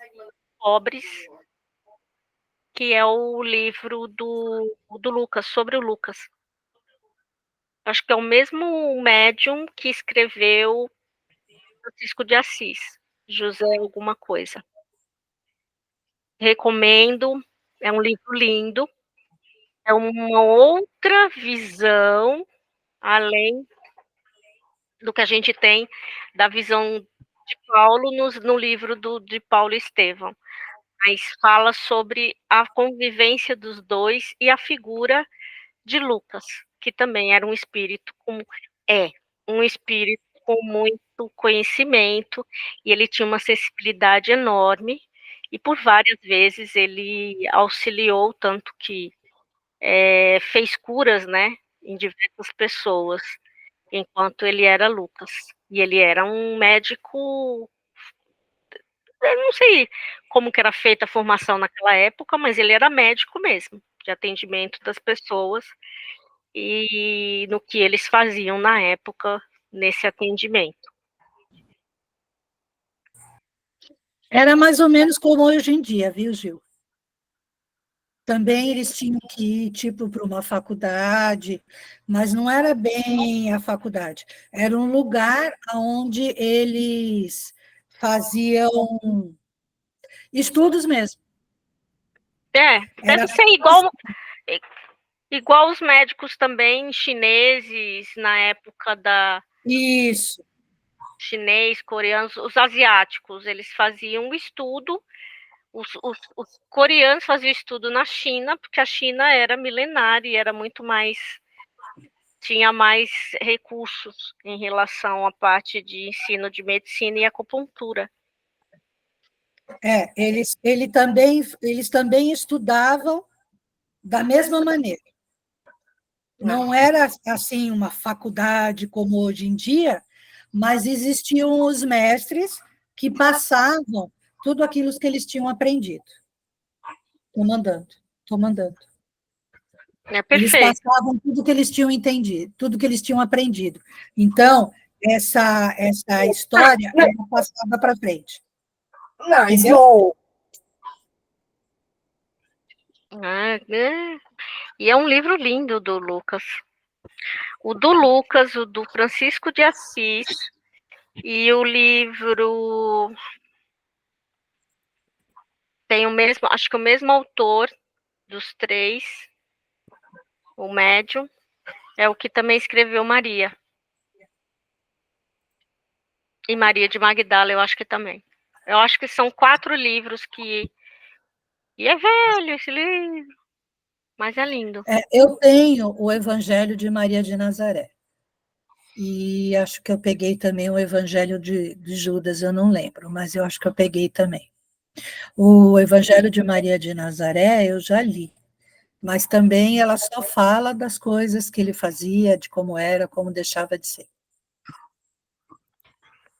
Pobres, que é o livro do Lucas, sobre o Lucas. Acho que é o mesmo médium que escreveu Francisco de Assis, José alguma coisa. Recomendo, é um livro lindo, é uma outra visão, além do que a gente tem da visão de Paulo no livro de Paulo Estevão, mas fala sobre a convivência dos dois e a figura de Lucas, que também era um espírito um espírito com muito conhecimento, e ele tinha uma sensibilidade enorme, e por várias vezes ele auxiliou, tanto que fez curas, né, em diversas pessoas, enquanto ele era Lucas. E ele era um médico, eu não sei como que era feita a formação naquela época, mas ele era médico mesmo, de atendimento das pessoas, e no que eles faziam na época nesse atendimento. Era mais ou menos como hoje em dia, viu, Gil? Também eles tinham que ir, tipo, para uma faculdade, mas não era bem a faculdade, era um lugar onde eles faziam estudos mesmo. Deve ser igual os médicos também chineses, na época Isso. Chinês, coreanos, os asiáticos, eles faziam o estudo. Os coreanos faziam estudo na China, porque a China era milenária e era muito mais, tinha mais recursos em relação à parte de ensino de medicina e acupuntura. Eles também estudavam da mesma maneira. Não era assim uma faculdade como hoje em dia, mas existiam os mestres que passavam tudo aquilo que eles tinham aprendido. Estou mandando. Eles passavam tudo que eles tinham entendido, tudo que eles tinham aprendido. Então, essa história era passada para frente. Não, entendeu? E é um livro lindo do Lucas. O do Lucas, o do Francisco de Assis, e o livro tem o mesmo, acho que o mesmo autor dos três, o Médium, é o que também escreveu Maria. E Maria de Magdala, eu acho que também. Eu acho que são 4 livros que... E é velho esse livro, mas é lindo. Eu tenho o Evangelho de Maria de Nazaré. E acho que eu peguei também o Evangelho de Judas, eu não lembro, mas eu acho que eu peguei também. O Evangelho de Maria de Nazaré eu já li, mas também ela só fala das coisas que ele fazia, de como era, como deixava de ser.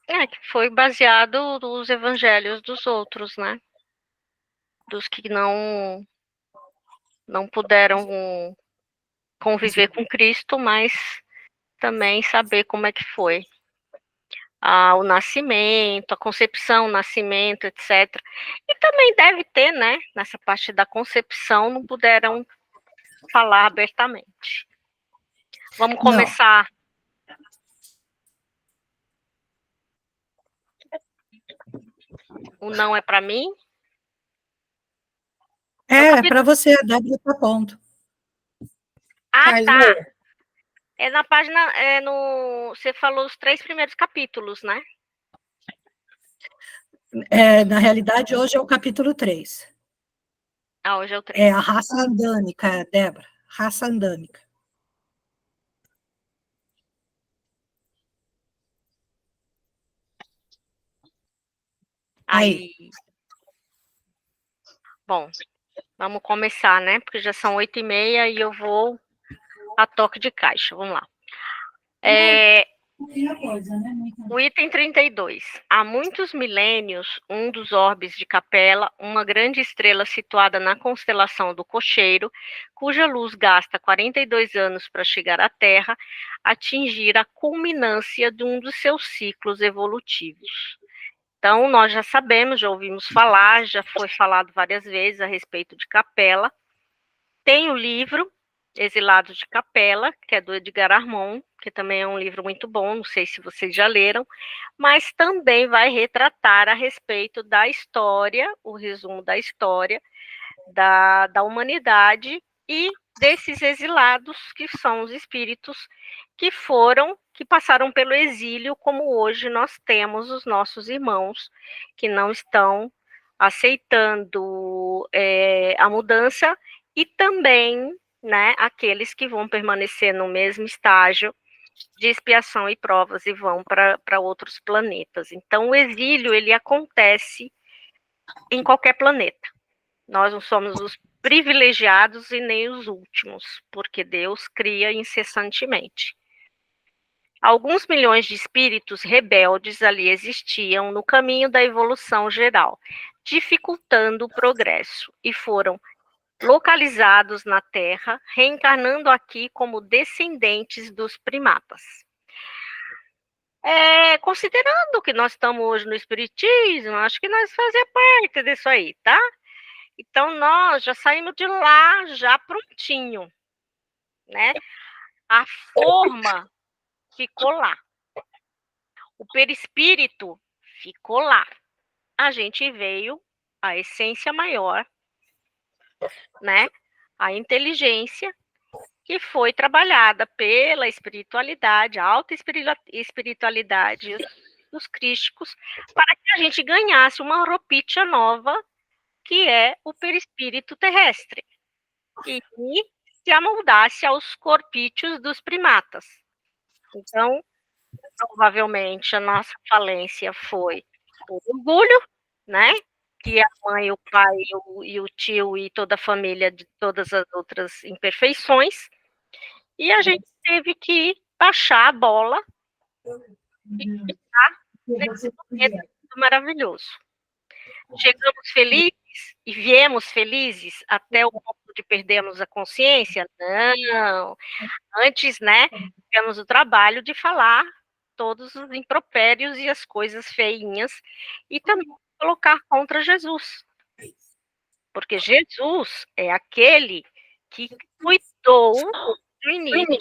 Que foi baseado nos evangelhos dos outros, né? Dos que não puderam conviver com Cristo, mas também saber como é que foi o nascimento, a concepção, o nascimento, etc. E também deve ter, né? Nessa parte da concepção, não puderam falar abertamente. Vamos começar. O não é para mim? É para você, a Débora está ponto. Tá. É na página, você falou os 3 primeiros capítulos, né? Na realidade, hoje é o capítulo 3. Hoje é o 3. É a raça andâmica, Débora, raça andâmica. Aí. Bom, vamos começar, né? Porque já são 8h30 e eu vou a toque de caixa. Vamos lá. O item 32. Há muitos milênios, um dos orbes de Capela, uma grande estrela situada na constelação do Cocheiro, cuja luz gasta 42 anos para chegar à Terra, atingir a culminância de um dos seus ciclos evolutivos. Então, nós já sabemos, já ouvimos falar, já foi falado várias vezes a respeito de Capela. Tem o livro Exilados de Capela, que é do Edgar Armond, que também é um livro muito bom, não sei se vocês já leram, mas também vai retratar a respeito da história, o resumo da história da humanidade e desses exilados, que são os espíritos que passaram pelo exílio, como hoje nós temos os nossos irmãos que não estão aceitando a mudança, e também, né, aqueles que vão permanecer no mesmo estágio de expiação e provas e vão para outros planetas. Então, o exílio, ele acontece em qualquer planeta. Nós não somos os privilegiados e nem os últimos, porque Deus cria incessantemente. Alguns milhões de espíritos rebeldes ali existiam no caminho da evolução geral, dificultando o progresso, e foram localizados na Terra, reencarnando aqui como descendentes dos primatas. Considerando que nós estamos hoje no Espiritismo, acho que nós fazemos parte disso aí, tá? Então, nós já saímos de lá, já prontinho, né? A forma ficou lá. O perispírito ficou lá. A gente veio, a essência maior, né? A inteligência, que foi trabalhada pela espiritualidade, a alta espiritualidade dos crísticos, para que a gente ganhasse uma roupinha nova, que é o perispírito terrestre, e se amoldasse aos corpícios dos primatas. Então, provavelmente, a nossa falência foi por orgulho, né? Que a mãe, o pai e o tio e toda a família de todas as outras imperfeições, e a gente teve que baixar a bola e ficar nesse momento maravilhoso. Chegamos felizes e viemos felizes até o ponto de perdermos a consciência? Não. Antes, né, tivemos o trabalho de falar todos os impropérios e as coisas feinhas, e também colocar contra Jesus. porque Jesus é aquele que cuidou do início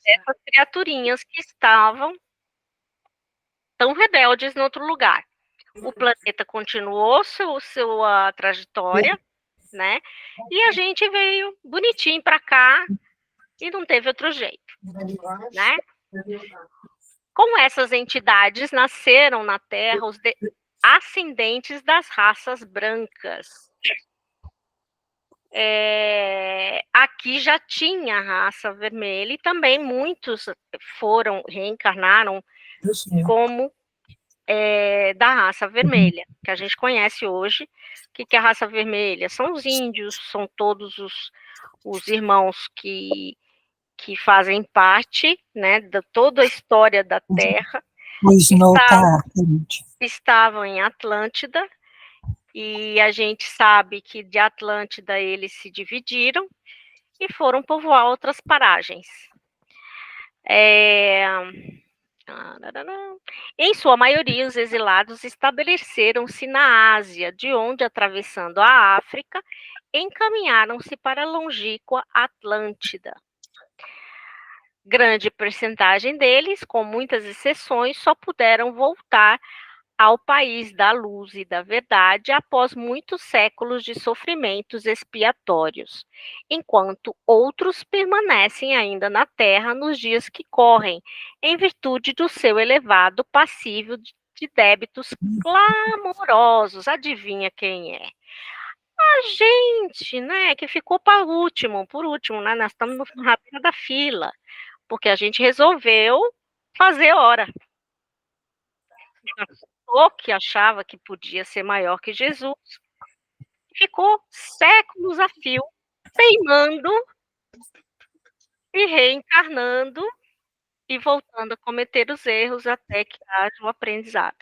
dessas criaturinhas que estavam tão rebeldes no outro lugar. O planeta continuou sua trajetória, né? E a gente veio bonitinho para cá e não teve outro jeito, né? Com essas entidades nasceram na Terra os ascendentes das raças brancas. Aqui já tinha a raça vermelha e também muitos reencarnaram como da raça vermelha, que a gente conhece hoje. O que é a raça vermelha? São os índios, são todos os irmãos que fazem parte, né, de toda a história da Terra. Estavam em Atlântida, e a gente sabe que de Atlântida eles se dividiram e foram povoar outras paragens. Em sua maioria, os exilados estabeleceram-se na Ásia, de onde, atravessando a África, encaminharam-se para a longínqua Atlântida. Grande percentagem deles, com muitas exceções, só puderam voltar ao país da luz e da verdade após muitos séculos de sofrimentos expiatórios, enquanto outros permanecem ainda na Terra nos dias que correm, em virtude do seu elevado passível de débitos clamorosos. Adivinha quem é? A gente, né, que ficou por último, né, nós estamos na beira da fila, porque a gente resolveu fazer hora. O que achava que podia ser maior que Jesus, ficou séculos a fio, teimando e reencarnando e voltando a cometer os erros até que haja o aprendizado.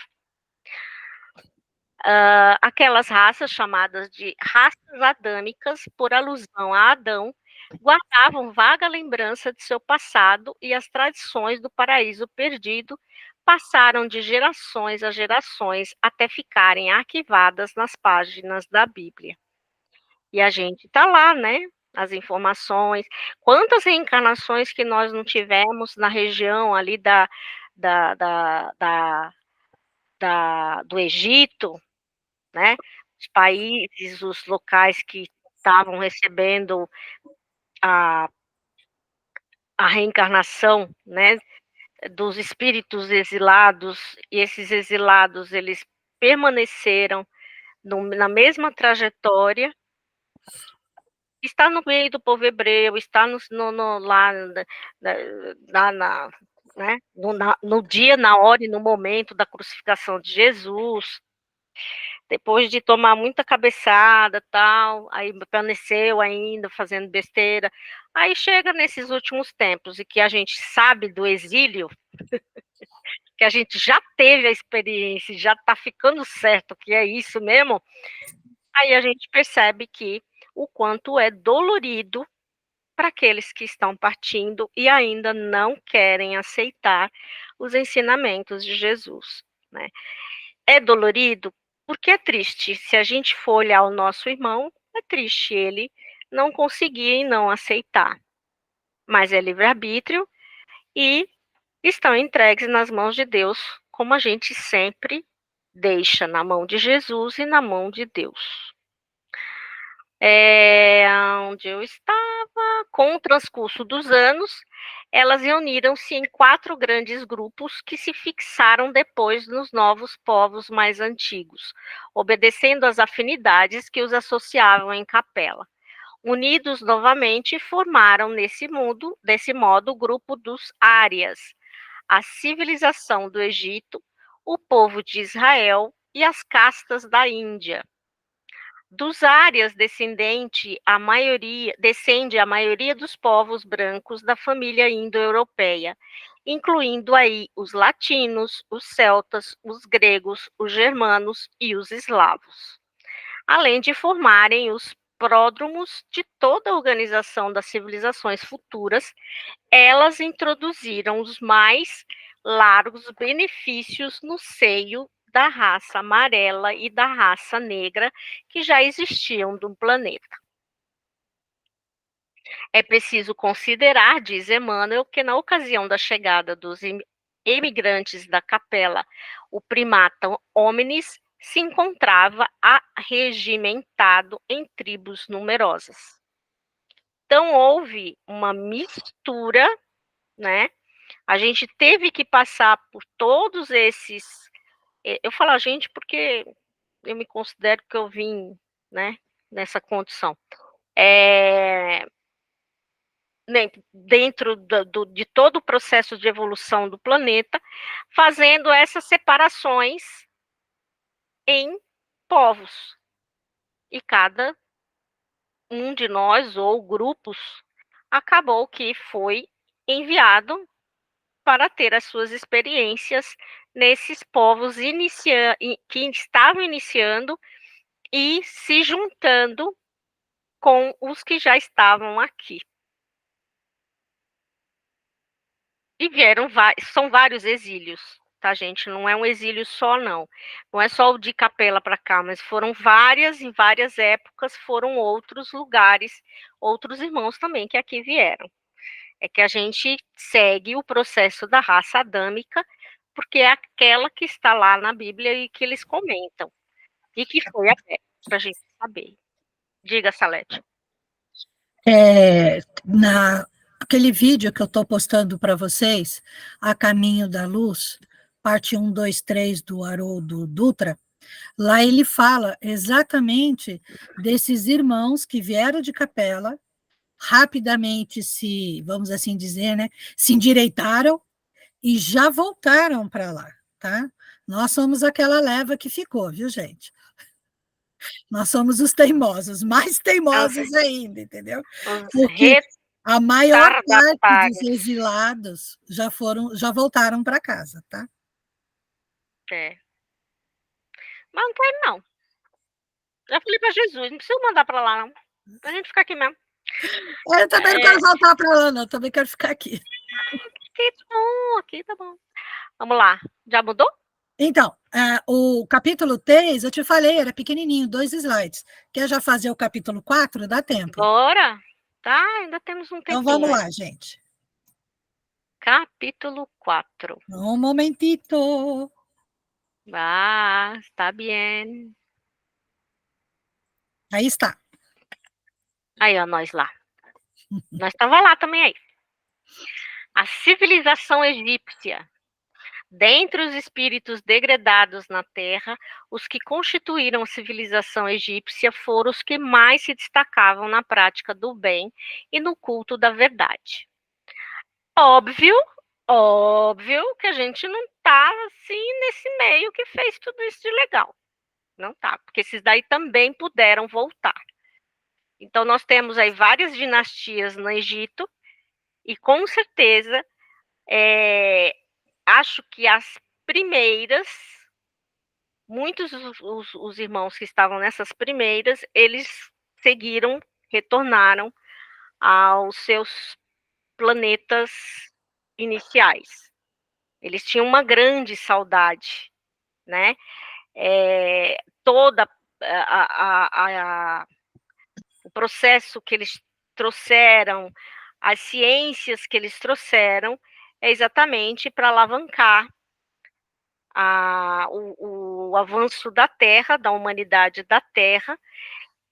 Aquelas raças chamadas de raças adâmicas, por alusão a Adão, guardavam vaga lembrança de seu passado e as tradições do paraíso perdido passaram de gerações a gerações até ficarem arquivadas nas páginas da Bíblia. E a gente está lá, né? As informações. Quantas reencarnações que nós não tivemos na região ali do Egito, né? Os países, os locais que estavam recebendo a reencarnação, né, dos espíritos exilados, e esses exilados, eles permaneceram na mesma trajetória. Está no meio do povo hebreu, está lá né, no dia, na hora e no momento da crucificação de Jesus, depois de tomar muita cabeçada, tal, aí permaneceu ainda fazendo besteira. Aí chega nesses últimos tempos, e que a gente sabe do exílio, que a gente já teve a experiência, já está ficando certo que é isso mesmo, aí a gente percebe que o quanto é dolorido para aqueles que estão partindo e ainda não querem aceitar os ensinamentos de Jesus, né? É dolorido porque é triste. Se a gente for olhar o nosso irmão, é triste ele não conseguir e não aceitar. Mas é livre-arbítrio e estão entregues nas mãos de Deus, como a gente sempre deixa na mão de Jesus e na mão de Deus. Onde eu estava, com o transcurso dos anos, elas reuniram-se em 4 grandes grupos que se fixaram depois nos novos povos mais antigos, obedecendo às afinidades que os associavam em capela. Unidos novamente, formaram desse modo o grupo dos Árias, a civilização do Egito, o povo de Israel e as castas da Índia. Dos Árias descende a maioria dos povos brancos da família indo-europeia, incluindo aí os latinos, os celtas, os gregos, os germanos e os eslavos, além de formarem os pródromos de toda a organização das civilizações futuras. Elas introduziram os mais largos benefícios no seio da raça amarela e da raça negra que já existiam no planeta. É preciso considerar, diz Emmanuel, que na ocasião da chegada dos emigrantes da capela, o primata hominis se encontrava arregimentado em tribos numerosas. Então, houve uma mistura, né? A gente teve que passar por todos esses... Eu falo a gente porque eu me considero que eu vim, né, nessa condição. Dentro de todo o processo de evolução do planeta, fazendo essas separações em povos. E cada um de nós, ou grupos, acabou que foi enviado para ter as suas experiências nesses povos que estavam iniciando e se juntando com os que já estavam aqui. E são vários exílios, tá, gente? Não é um exílio só, não. Não é só o de Capela para cá, mas foram em várias épocas, foram outros lugares, outros irmãos também que aqui vieram. É que a gente segue o processo da raça adâmica, porque é aquela que está lá na Bíblia e que eles comentam, e que foi aberta para a gente saber. Diga, Salete. Aquele vídeo que eu estou postando para vocês, A Caminho da Luz, parte 1, 2, 3 do Haroldo Dutra, lá ele fala exatamente desses irmãos que vieram de Capela, rapidamente vamos assim dizer, né, se endireitaram e já voltaram para lá, tá? Nós somos aquela leva que ficou, viu, gente? Nós somos os teimosos, mais teimosos ainda, entendeu? Porque a maior parte dos exilados já voltaram para casa, tá? Mas não quero, não. Já falei para Jesus, não precisa mandar para lá, não. Pra gente ficar aqui mesmo. Eu também não quero voltar para lá, não. Eu também quero ficar aqui. Aqui tá bom. Vamos lá. Já mudou? Então, o capítulo 3, eu te falei, era pequenininho, 2 slides. Quer já fazer o capítulo 4? Dá tempo. Bora. Tá, ainda temos um tempinho. Então, vamos lá, gente. Capítulo 4. Um momentito. Está bem. Aí está. Aí, ó, nós lá. Nós estava lá também aí. A civilização egípcia. Dentre os espíritos degradados na Terra, os que constituíram a civilização egípcia foram os que mais se destacavam na prática do bem e no culto da verdade. Óbvio que a gente não está assim nesse meio que fez tudo isso de legal. Não tá, porque esses daí também puderam voltar. Então, nós temos aí várias dinastias no Egito, e com certeza, acho que as primeiras, muitos os irmãos que estavam nessas primeiras, eles retornaram aos seus planetas iniciais. Eles tinham uma grande saudade, né? Toda o processo que eles trouxeram, as ciências que eles trouxeram, é exatamente para alavancar o avanço da Terra, da humanidade da Terra,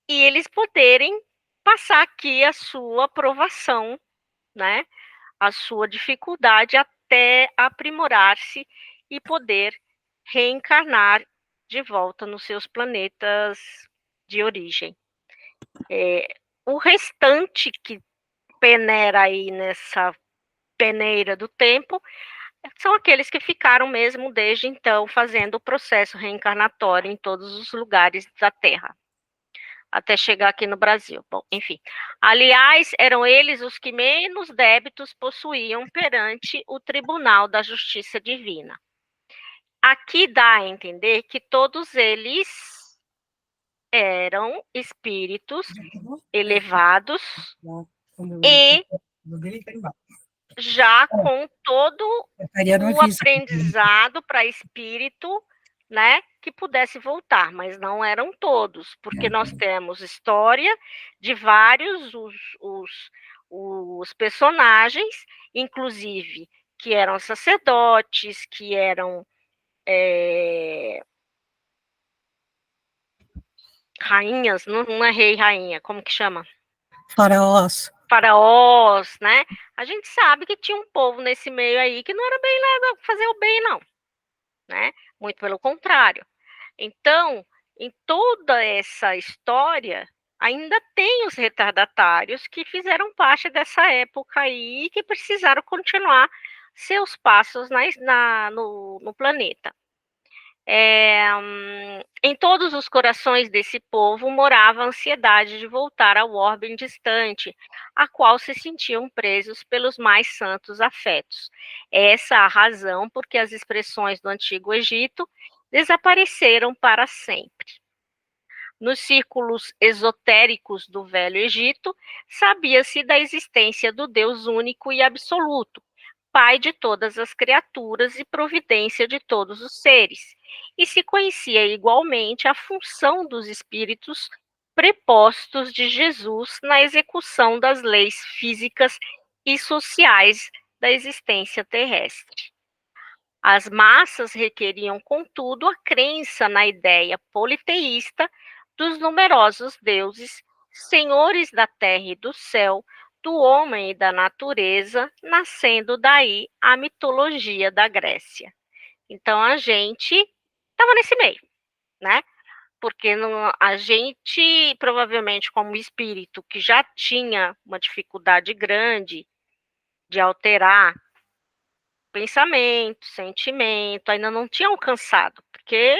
e eles poderem passar aqui a sua aprovação, né? A sua dificuldade até aprimorar-se e poder reencarnar de volta nos seus planetas de origem. O restante que peneira aí nessa peneira do tempo são aqueles que ficaram mesmo desde então fazendo o processo reencarnatório em todos os lugares da Terra, até chegar aqui no Brasil. Bom, enfim. Aliás, eram eles os que menos débitos possuíam perante o Tribunal da Justiça Divina. Aqui dá a entender que todos eles eram espíritos elevados e já com todo o aprendizado para espírito, né, que pudesse voltar, mas não eram todos, porque nós temos história de vários os personagens, inclusive que eram sacerdotes, que eram rainhas, não é rei e rainha, como que chama? Faraós. Faraós, né? A gente sabe que tinha um povo nesse meio aí que não era bem nada fazer o bem, não, né? Muito pelo contrário. Então, em toda essa história, ainda tem os retardatários que fizeram parte dessa época aí e que precisaram continuar seus passos no planeta. Em todos os corações desse povo morava a ansiedade de voltar ao orbe distante, a qual se sentiam presos pelos mais santos afetos. Essa é a razão por que as expressões do Antigo Egito desapareceram para sempre. Nos círculos esotéricos do Velho Egito, sabia-se da existência do Deus único e absoluto, Pai de todas as criaturas e providência de todos os seres, e se conhecia igualmente a função dos espíritos prepostos de Jesus na execução das leis físicas e sociais da existência terrestre. As massas requeriam, contudo, a crença na ideia politeísta dos numerosos deuses, senhores da terra e do céu, do homem e da natureza, nascendo daí a mitologia da Grécia. Então a gente estava nesse meio, né? Porque a gente, provavelmente, como espírito que já tinha uma dificuldade grande de alterar pensamento, sentimento, ainda não tinha alcançado, porque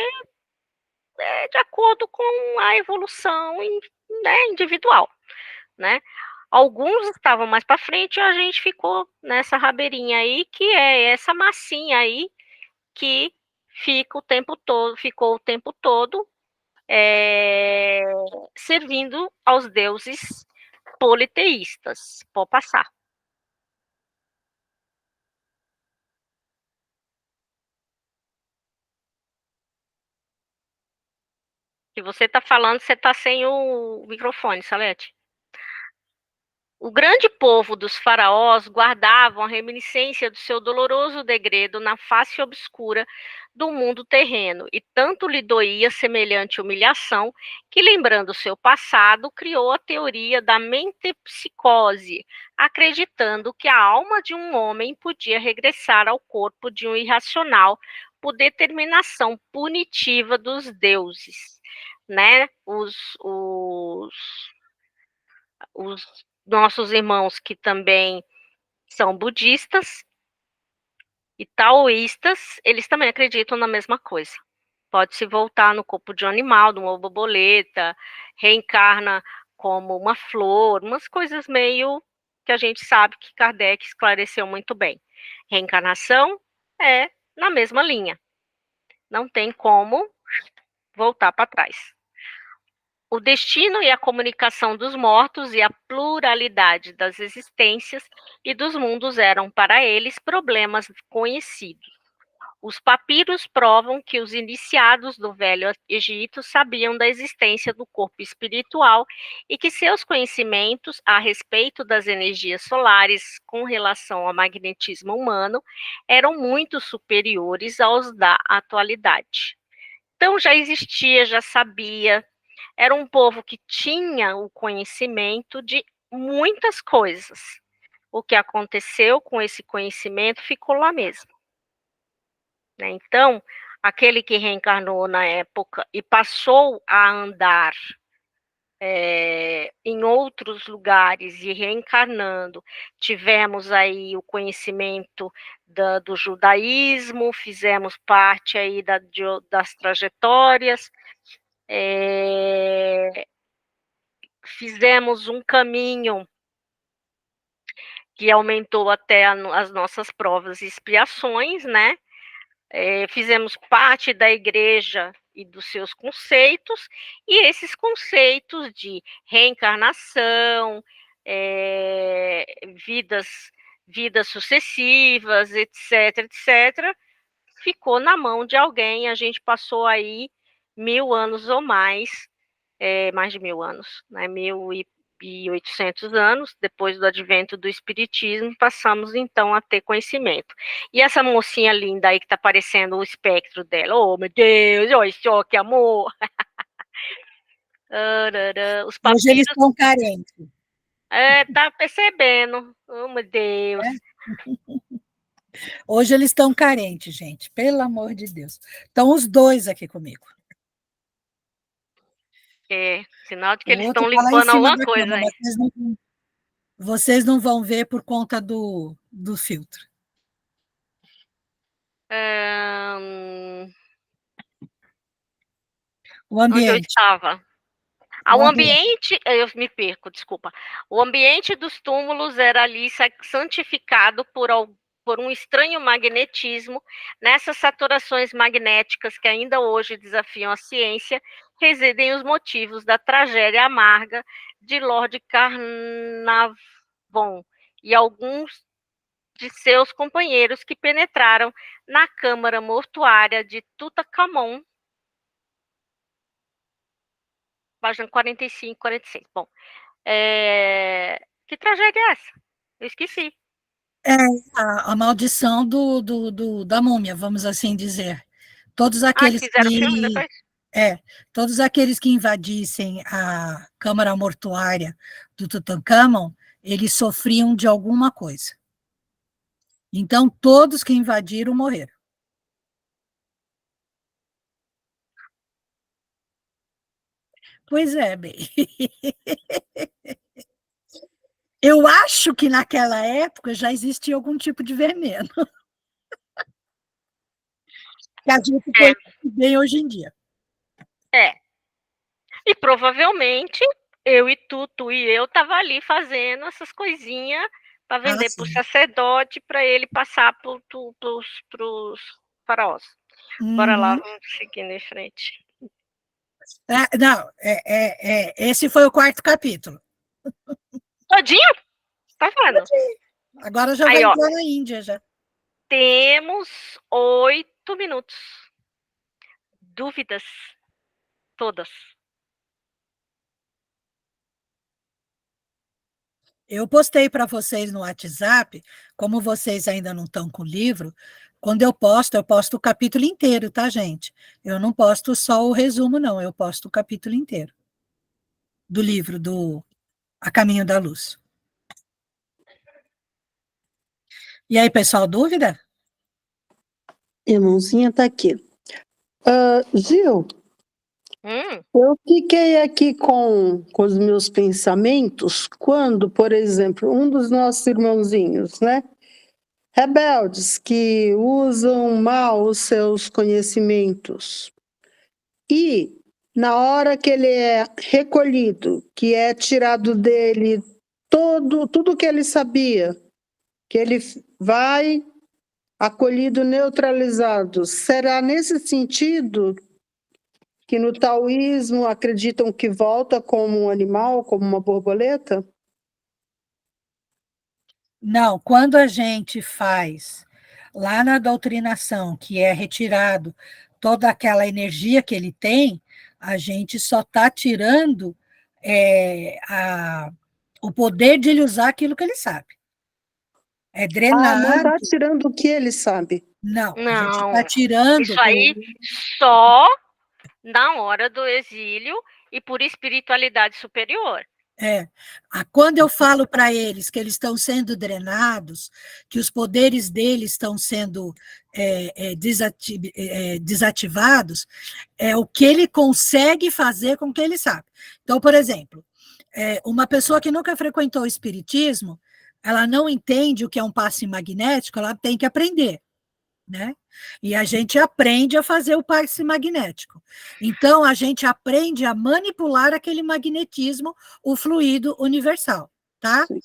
é de acordo com a evolução, né, individual, né? Alguns estavam mais para frente e a gente ficou nessa rabeirinha aí, que é essa massinha aí que ficou o tempo todo servindo aos deuses politeístas. Pode passar. Se você está falando, você está sem o microfone, Salete. O grande povo dos faraós guardavam a reminiscência do seu doloroso degredo na face obscura do mundo terreno, e tanto lhe doía semelhante humilhação que, lembrando seu passado, criou a teoria da mentepsicose, acreditando que a alma de um homem podia regressar ao corpo de um irracional por determinação punitiva dos deuses, né? Os nossos irmãos que também são budistas e taoístas, eles também acreditam na mesma coisa. Pode-se voltar no corpo de um animal, de uma borboleta, reencarna como uma flor, umas coisas meio que a gente sabe que Kardec esclareceu muito bem. Reencarnação é na mesma linha. Não tem como voltar para trás. O destino e a comunicação dos mortos e a pluralidade das existências e dos mundos eram para eles problemas conhecidos. Os papiros provam que os iniciados do Velho Egito sabiam da existência do corpo espiritual e que seus conhecimentos a respeito das energias solares com relação ao magnetismo humano eram muito superiores aos da atualidade. Então já existia, já sabia. Era um povo que tinha o conhecimento de muitas coisas. O que aconteceu com esse conhecimento ficou lá mesmo. Então, aquele que reencarnou na época e passou a andar em outros lugares e reencarnando, tivemos aí o conhecimento do judaísmo, fizemos parte aí das trajetórias, fizemos um caminho que aumentou até as nossas provas e expiações, né? Fizemos parte da igreja e dos seus conceitos, e esses conceitos de reencarnação, vidas sucessivas, etc., etc., ficou na mão de alguém. A gente passou aí 1000 anos ou mais de 1000 anos, né? 1800 anos, depois do advento do Espiritismo, passamos então a ter conhecimento. E essa mocinha linda aí que tá aparecendo o espectro dela, oh meu Deus, olha só que amor! Os Hoje eles papiros, estão carentes. tá percebendo, oh meu Deus. Hoje eles estão carentes, gente, pelo amor de Deus. Estão os dois aqui comigo. Sinal de que O eles outro estão está lá em limpando cima alguma da coisa, cama, hein? mas vocês não vão ver por conta do filtro. O Onde eu ambiente. estava? O O ambiente. ambiente, eu me perco, desculpa. O ambiente dos túmulos era ali santificado por um estranho magnetismo. Nessas saturações magnéticas que ainda hoje desafiam a ciência, residem os motivos da tragédia amarga de Lord Carnarvon e alguns de seus companheiros que penetraram na câmara mortuária de Tutankhamon, página 45, 46. Bom, que tragédia é essa? Eu esqueci. É a maldição da múmia, vamos assim dizer. Todos aqueles Fizeram filme depois? todos aqueles que invadissem a câmara mortuária do Tutankhamon, eles sofriam de alguma coisa. Então, todos que invadiram morreram. Pois é, bem. Eu acho que naquela época já existia algum tipo de veneno. Que a gente conhece bem hoje em dia. E provavelmente eu e tu e eu tava ali fazendo essas coisinhas para vender para o sacerdote para ele passar para os faraós. Bora lá, vamos seguindo em frente. Não, esse foi o 4º capítulo. Todinho? Tá vendo? Agora já vai entrar na Índia já. Temos 8 minutos. Dúvidas? Todas. Eu postei para vocês no WhatsApp, como vocês ainda não estão com o livro, quando eu posto o capítulo inteiro, tá, gente? Eu não posto só o resumo, não, eu posto o capítulo inteiro do livro, do A Caminho da Luz. E aí, pessoal, dúvida? Irmãozinha está aqui. Gil, eu fiquei aqui com os meus pensamentos quando, por exemplo, um dos nossos irmãozinhos, né, rebeldes, que usam mal os seus conhecimentos, e na hora que ele é recolhido, que é tirado dele tudo que ele sabia, que ele vai acolhido, neutralizado, será nesse sentido que no taoísmo acreditam que volta como um animal, como uma borboleta? Não, quando a gente faz lá na doutrinação, que é retirado toda aquela energia que ele tem, a gente só está tirando o poder de ele usar aquilo que ele sabe. É drenado. Não está tirando o que ele sabe. Não, a gente está tirando. Isso aí só na hora do exílio e por espiritualidade superior. Quando eu falo para eles que eles estão sendo drenados, que os poderes deles estão sendo desativados, é o que ele consegue fazer com o que ele sabe. Então, por exemplo, uma pessoa que nunca frequentou o espiritismo, ela não entende o que é um passe magnético, ela tem que aprender, né? E a gente aprende a fazer o passe magnético. Então, a gente aprende a manipular aquele magnetismo, o fluido universal, tá? Sim.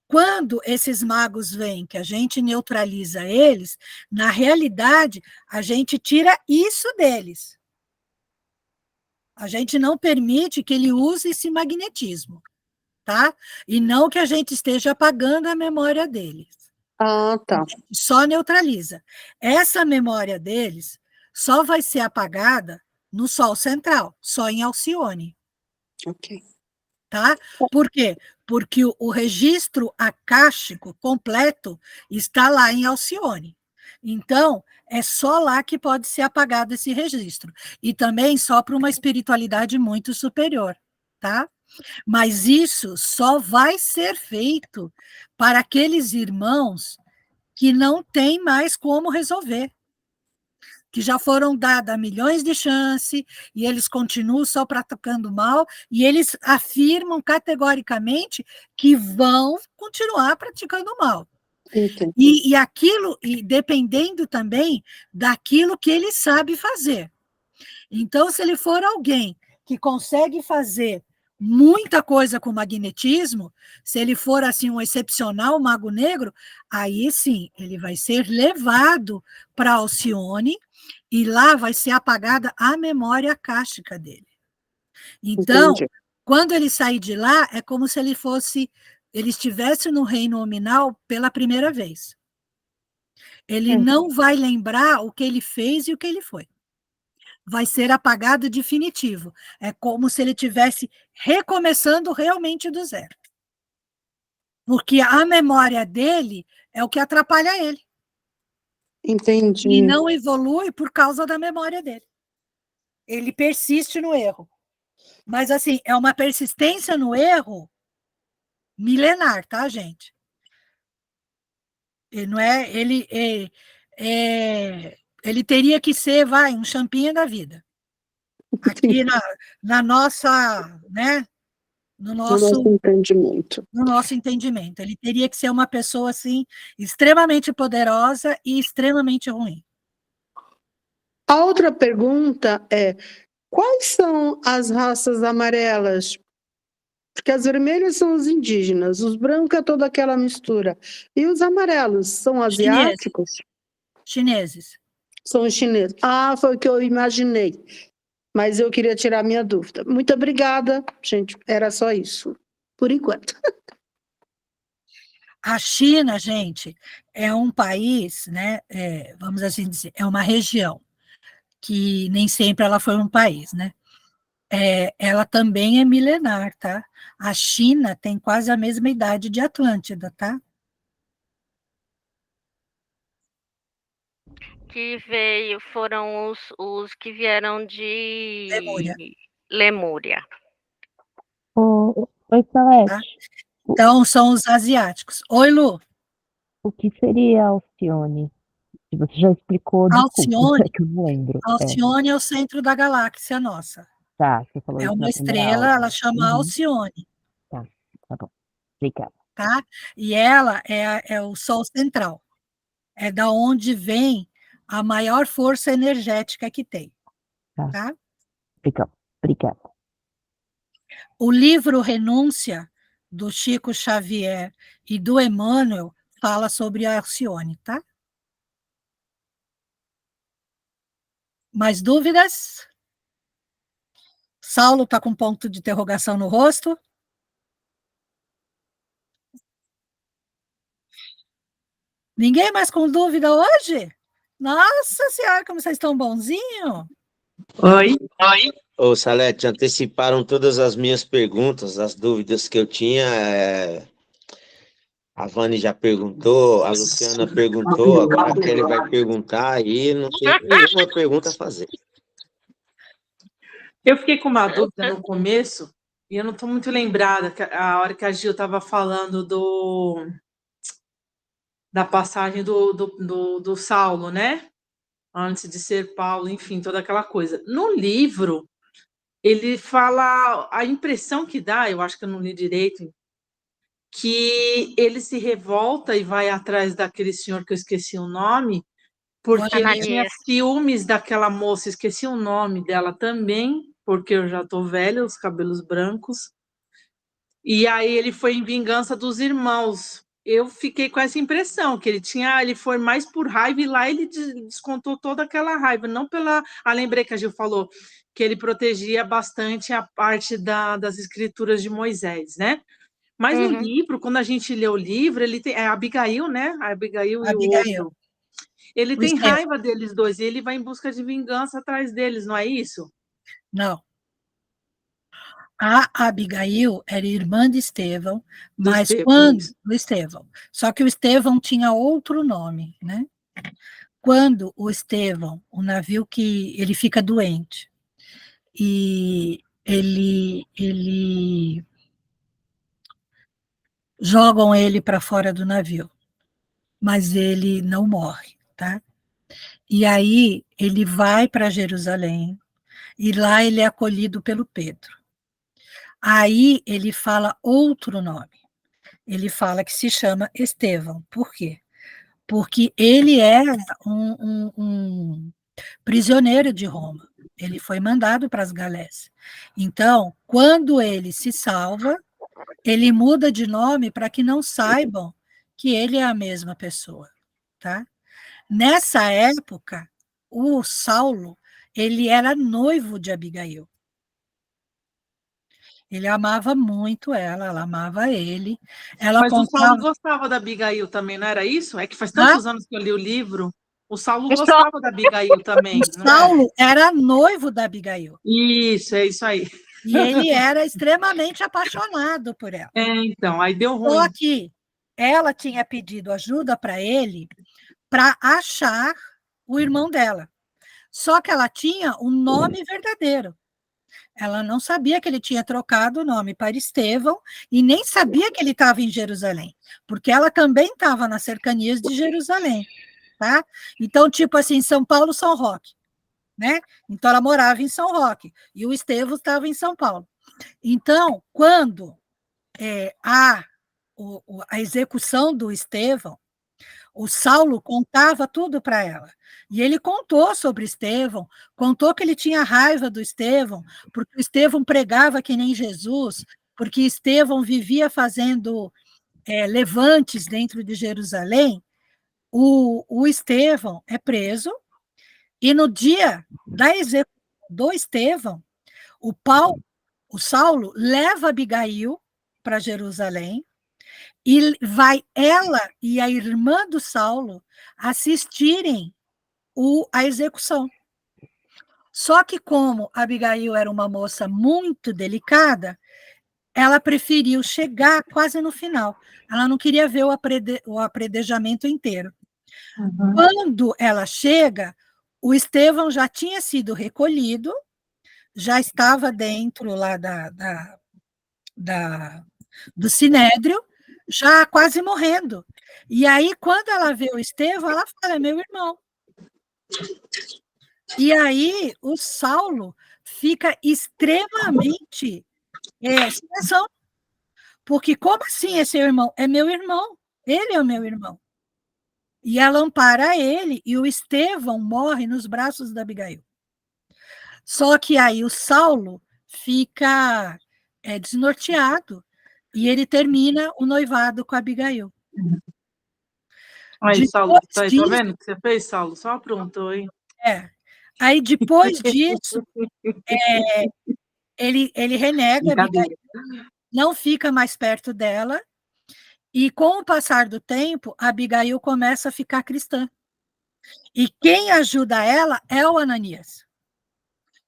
Quando esses magos vêm, que a gente neutraliza eles, na realidade, a gente tira isso deles. A gente não permite que ele use esse magnetismo, tá? E não que a gente esteja apagando a memória deles. Ah, tá. Só neutraliza. Essa memória deles só vai ser apagada no Sol central, só em Alcione. Ok. Tá? Por quê? Porque o registro acástico completo está lá em Alcione. Então, é só lá que pode ser apagado esse registro. E também só para uma espiritualidade muito superior, tá? Mas isso só vai ser feito para aqueles irmãos que não têm mais como resolver, que já foram dadas milhões de chances, e eles continuam só praticando mal, e eles afirmam categoricamente que vão continuar praticando mal. E aquilo, e dependendo também daquilo que ele sabe fazer. Então, se ele for alguém que consegue fazer muita coisa com magnetismo, se ele for assim um excepcional mago negro, aí sim, ele vai ser levado para Alcione e lá vai ser apagada a memória akáshica dele. Então, quando ele sair de lá, é como se ele estivesse no reino nominal pela primeira vez. Ele não vai lembrar o que ele fez e o que ele foi. Vai ser apagado definitivo. É como se ele estivesse recomeçando realmente do zero. Porque a memória dele é o que atrapalha ele. Entendi. E não evolui por causa da memória dele. Ele persiste no erro. Mas, assim, é uma persistência no erro milenar, tá, gente? Ele não é... Ele teria que ser, um champinha da vida. Aqui na nossa, né? No nosso entendimento. No nosso entendimento. Ele teria que ser uma pessoa, assim, extremamente poderosa e extremamente ruim. A outra pergunta é: quais são as raças amarelas? Porque as vermelhas são os indígenas, os brancos é toda aquela mistura. E os amarelos são asiáticos? Chineses. São os chineses. Ah, foi o que eu imaginei. Mas eu queria tirar minha dúvida. Muito obrigada, gente. Era só isso, por enquanto. A China, gente, é um país, né? Vamos assim dizer, é uma região que nem sempre ela foi um país, né? Ela também é milenar, tá? A China tem quase a mesma idade de Atlântida, tá? Foram os que vieram de Lemúria. Oi, Salete. Tá? Então, são os asiáticos. Oi, Lu. O que seria Alcione? Você já explicou, Alcione, que eu não lembro. Alcione é o centro da galáxia nossa. Tá, você falou é isso uma na estrela, ela chama Alcione. Tá bom. Obrigada. Tá? E ela é o Sol central. É da onde vem a maior força energética que tem. Tá? Obrigada. O livro Renúncia, do Chico Xavier e do Emmanuel, fala sobre a Alcione, tá? Mais dúvidas? Saulo está com ponto de interrogação no rosto? Ninguém mais com dúvida hoje? Nossa Senhora, como vocês estão bonzinhos! Oi. Ô, Salete, anteciparam todas as minhas perguntas, as dúvidas que eu tinha. A Vani já perguntou, a Luciana perguntou, agora a Kelly vai perguntar e não tem nenhuma pergunta a fazer. Eu fiquei com uma dúvida no começo e eu não estou muito lembrada, a hora que a Gil estava falando da passagem do Saulo, né? Antes de ser Paulo, enfim, toda aquela coisa. No livro, ele fala, a impressão que dá, eu acho que eu não li direito, que ele se revolta e vai atrás daquele senhor que eu esqueci o nome, porque ele tinha ciúmes daquela moça, esqueci o nome dela também, porque eu já estou velha, os cabelos brancos, e aí ele foi em vingança dos irmãos. Eu fiquei com essa impressão, que ele foi mais por raiva, e lá ele descontou toda aquela raiva, não pela... lembrei que a Gil falou que ele protegia bastante a parte das escrituras de Moisés, né? Mas no livro, quando a gente lê o livro, ele tem a Abigail, né? A Abigail e o Abigail. outro. Ele O tem Estevão. raiva deles dois e ele vai em busca de vingança atrás deles, não é isso? Não. A Abigail era irmã de Estevão, mas quando do Estevão. Só que o Estevão tinha outro nome, né? Quando o Estevão, o navio que ele fica doente, e ele jogam ele para fora do navio, mas ele não morre, tá? E aí ele vai para Jerusalém, e lá ele é acolhido pelo Pedro. Aí ele fala outro nome. Ele fala que se chama Estevão. Por quê? Porque ele era um prisioneiro de Roma. Ele foi mandado para as galés. Então, quando ele se salva, ele muda de nome para que não saibam que ele é a mesma pessoa, tá? Nessa época, o Saulo, ele era noivo de Abigail. Ele amava muito ela amava ele. Mas o Saulo gostava da Abigail também, não era isso? É que faz tantos anos que eu li o livro. O Saulo gostava da Abigail também. O Saulo era noivo da Abigail. Isso, é isso aí. E ele era extremamente apaixonado por ela. Então, aí deu ruim. Só que ela tinha pedido ajuda para ele para achar o irmão dela. Só que ela tinha um nome verdadeiro. Ela não sabia que ele tinha trocado o nome para Estevão e nem sabia que ele estava em Jerusalém, porque ela também estava nas cercanias de Jerusalém, tá? Então, tipo assim, São Paulo, São Roque, né? Então, ela morava em São Roque e o Estevão estava em São Paulo. Então, quando a execução do Estevão, o Saulo contava tudo para ela. E ele contou sobre Estevão, contou que ele tinha raiva do Estevão, porque o Estevão pregava que nem Jesus, porque Estevão vivia fazendo levantes dentro de Jerusalém. O Estevão é preso, e no dia da execução do Estevão, o Saulo leva Abigail para Jerusalém, e vai ela e a irmã do Saulo assistirem a execução. Só que como Abigail era uma moça muito delicada, ela preferiu chegar quase no final. Ela não queria ver o apredejamento inteiro. Quando ela chega, o Estevão já tinha sido recolhido, já estava dentro lá do Sinédrio, já quase morrendo. E aí, quando ela vê o Estevão, ela fala, é meu irmão. E aí, o Saulo fica extremamente sem ação. Porque como assim é seu irmão? É meu irmão. Ele é o meu irmão. E ela ampara ele, e o Estevão morre nos braços da Abigail. Só que aí o Saulo fica desnorteado, e ele termina o noivado com a Abigail. Aí, Saulo, tá vendo o que você fez, Saulo? Só aprontou, hein? Aí, depois disso, ele renega a Abigail, não fica mais perto dela, e com o passar do tempo, a Abigail começa a ficar cristã. E quem ajuda ela é o Ananias.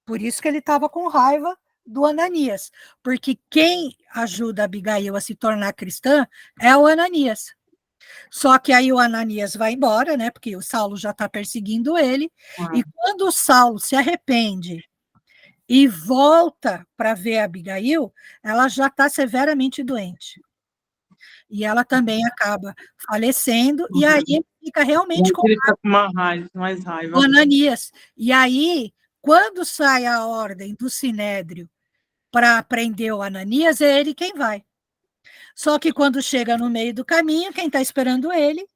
Por isso que ele estava com raiva do Ananias, porque quem ajuda a Abigail a se tornar cristã é o Ananias. Só que aí o Ananias vai embora, né? Porque o Saulo já está perseguindo ele. E quando o Saulo se arrepende e volta para ver a Abigail, ela já está severamente doente. E ela também acaba falecendo, e aí ele fica realmente com mais raiva. O Ananias. E aí, quando sai a ordem do Sinédrio para prender o Ananias, é ele quem vai. Só que quando chega no meio do caminho, quem está esperando ele?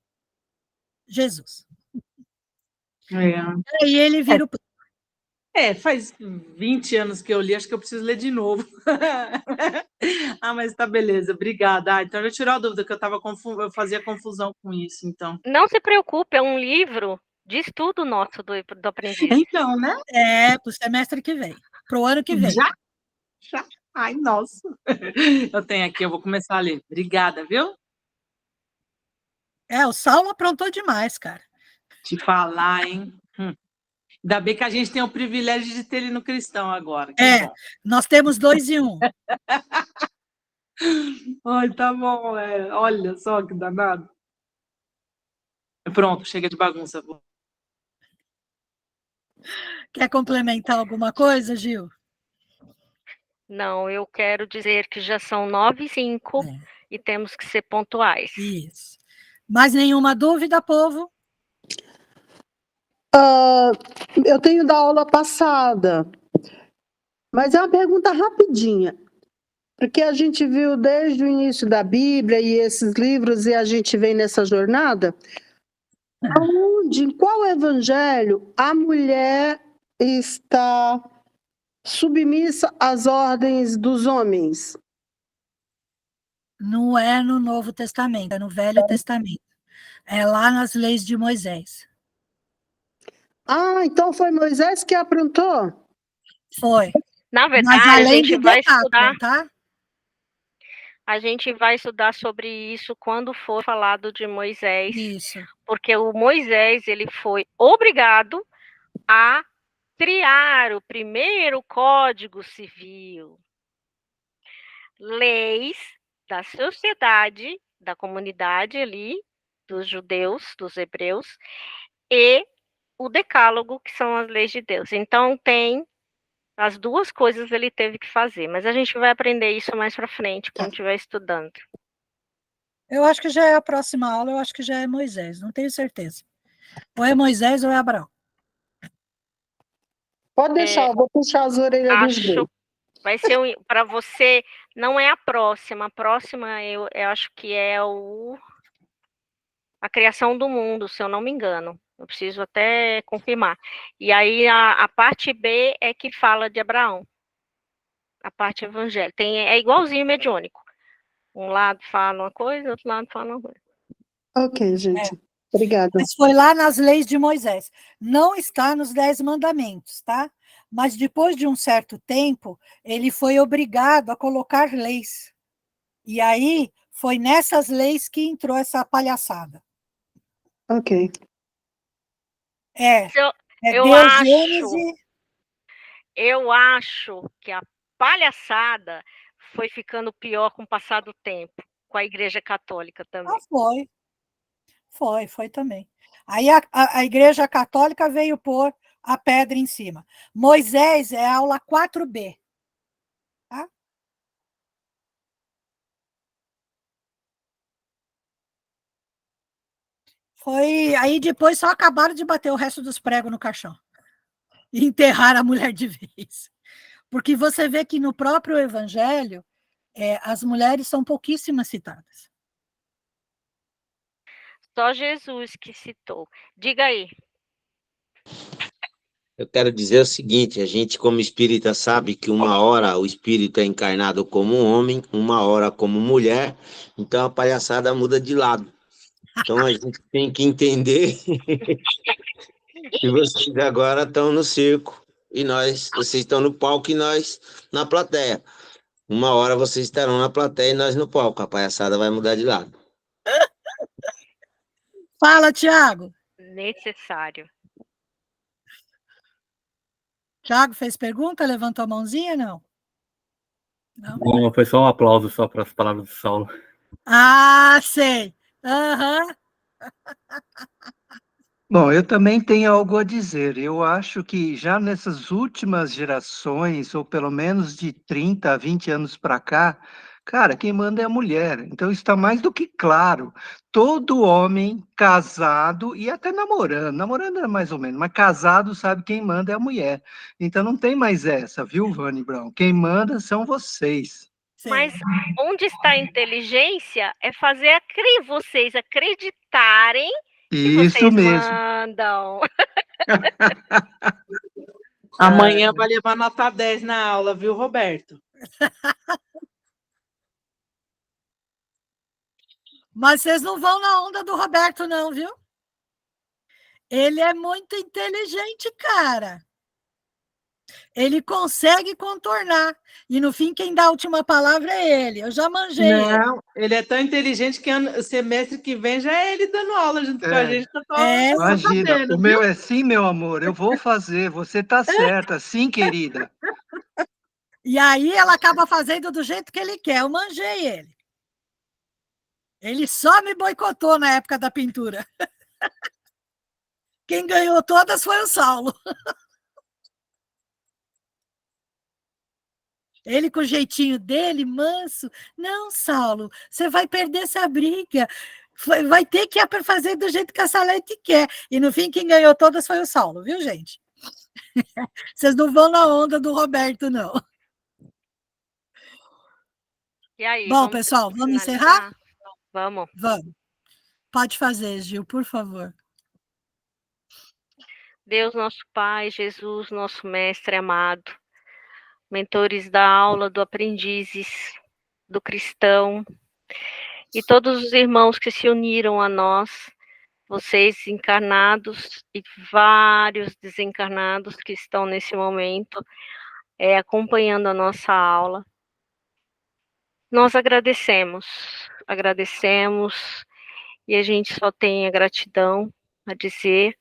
Jesus. Aí ele vira o... faz 20 anos que eu li, acho que eu preciso ler de novo. Mas tá beleza, obrigada. Então eu tirei a dúvida, que eu fazia confusão com isso, então. Não se preocupe, é um livro de estudo nosso do Aprendiz. Então, né? Pro semestre que vem, pro ano que vem. Já? Ai, nossa. Eu tenho aqui, eu vou começar a ler. Obrigada, viu? O Saulo aprontou demais, cara. Te falar, hein? Ainda bem que a gente tem o privilégio de ter ele no cristão agora. Que bom. Nós temos 2 em 1. Ai, tá bom. Olha só que danado. Pronto, chega de bagunça. Quer complementar alguma coisa, Gil? Não, eu quero dizer que já são 9h05 e temos que ser pontuais. Isso. Mais nenhuma dúvida, povo? Eu tenho da aula passada, mas é uma pergunta rapidinha, porque a gente viu desde o início da Bíblia e esses livros, e a gente vem nessa jornada, em qual evangelho a mulher está submissa às ordens dos homens? Não é no Novo Testamento, é no Velho Testamento. É lá nas leis de Moisés. Então foi Moisés que aprontou? Foi. Na Mas verdade, a além gente de vai decátulo, estudar. tá? A gente vai estudar sobre isso quando for falado de Moisés. Isso. Porque o Moisés, ele foi obrigado a criar o primeiro Código Civil. Leis da sociedade, da comunidade ali, dos judeus, dos hebreus, e o Decálogo, que são as leis de Deus. Então, tem as duas coisas ele teve que fazer, mas a gente vai aprender isso mais para frente, quando estiver estudando. Eu acho que já é a próxima aula, eu acho que já é Moisés, não tenho certeza. Ou é Moisés ou é Abraão. Pode deixar, eu vou puxar as orelhas dos dois. Vai ser para você, não é a próxima eu acho que é a criação do mundo, se eu não me engano. Eu preciso até confirmar. E aí a parte B é que fala de Abraão. A parte evangélica. É igualzinho mediúnico. Um lado fala uma coisa, outro lado fala uma coisa. Ok, gente. Obrigada. Mas foi lá nas leis de Moisés. Não está nos 10 mandamentos, tá? Mas depois de um certo tempo, ele foi obrigado a colocar leis. E aí, foi nessas leis que entrou essa palhaçada. Ok. Eu acho que a palhaçada foi ficando pior com o passar do tempo, com a Igreja Católica também. Foi também. Aí a Igreja Católica veio pôr a pedra em cima. Moisés é a aula 4B. Tá? Aí depois só acabaram de bater o resto dos pregos no caixão. E enterrar a mulher de vez. Porque você vê que no próprio Evangelho, as mulheres são pouquíssimas citadas. Só Jesus que citou. Diga aí. Eu quero dizer o seguinte, a gente como espírita sabe que uma hora o espírito é encarnado como homem, uma hora como mulher, então a palhaçada muda de lado. Então a gente tem que entender que vocês agora estão no circo, e vocês estão no palco e nós na plateia. Uma hora vocês estarão na plateia e nós no palco, a palhaçada vai mudar de lado. Fala, Tiago. Necessário. Tiago fez pergunta? Levantou a mãozinha, não? Não, foi só um aplauso só para as palavras do Saulo. Sei. Uhum. Bom, eu também tenho algo a dizer. Eu acho que já nessas últimas gerações, ou pelo menos de 30 a 20 anos para cá, cara, quem manda é a mulher. Então está mais do que claro. Todo homem casado e até namorando é mais ou menos, mas casado sabe quem manda é a mulher. Então não tem mais essa, viu, Vani Brown? Quem manda são vocês. Sim. Mas onde está a inteligência é fazer vocês acreditarem que vocês mandam. Amanhã vai levar nota 10 na aula, viu, Roberto? Mas vocês não vão na onda do Roberto, não, viu? Ele é muito inteligente, cara. Ele consegue contornar. E no fim, quem dá a última palavra é ele. Eu já manjei. Não, ele é tão inteligente que o semestre que vem já é ele dando aula junto com a gente. Imagina, sabendo, o meu é sim, meu amor, eu vou fazer, você tá certa, sim, querida. E aí ela acaba fazendo do jeito que ele quer. Eu manjei ele. Ele só me boicotou na época da pintura. Quem ganhou todas foi o Saulo. Ele com o jeitinho dele, manso. Não, Saulo, você vai perder essa briga. Vai ter que fazer do jeito que a Salete quer. E no fim, quem ganhou todas foi o Saulo, viu, gente? Vocês não vão na onda do Roberto, não. E aí, bom, pessoal, vamos encerrar? Vamos. Vamos. Pode fazer, Gil, por favor. Deus, nosso Pai, Jesus, nosso Mestre amado, mentores da aula, do aprendizes, do cristão, e todos os irmãos que se uniram a nós, vocês encarnados e vários desencarnados que estão nesse momento acompanhando a nossa aula. Nós agradecemos, e a gente só tem a gratidão a dizer,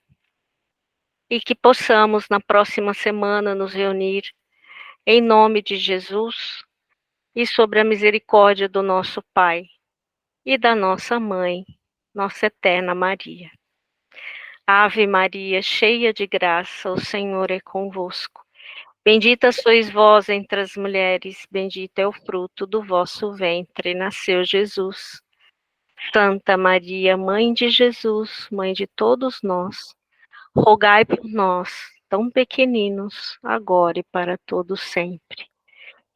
e que possamos na próxima semana nos reunir em nome de Jesus e sobre a misericórdia do nosso Pai e da nossa Mãe, nossa eterna Maria. Ave Maria, cheia de graça, o Senhor é convosco. Bendita sois vós entre as mulheres, bendito é o fruto do vosso ventre, nasceu Jesus. Santa Maria, Mãe de Jesus, Mãe de todos nós, rogai por nós, tão pequeninos, agora e para todo sempre.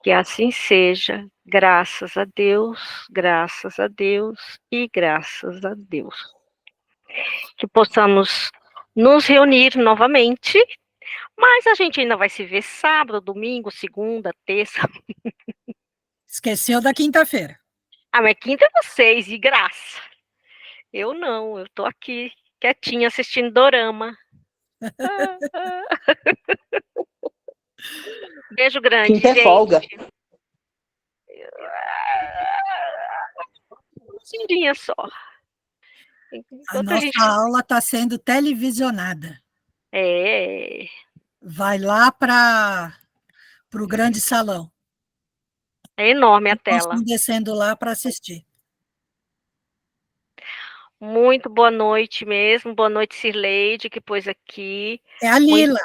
Que assim seja, graças a Deus e graças a Deus. Que possamos nos reunir novamente, mas a gente ainda vai se ver sábado, domingo, segunda, terça. Esqueceu da quinta-feira. Mas quinta é vocês, de graça. Eu não, eu tô aqui quietinha assistindo dorama. Beijo grande, quinta é folga. Sim, só. A nossa aula está sendo televisionada. Vai lá para o grande salão. É enorme a tela. Estão descendo lá para assistir. Muito boa noite mesmo. Boa noite, Cirleide, que pôs aqui. É a Lila.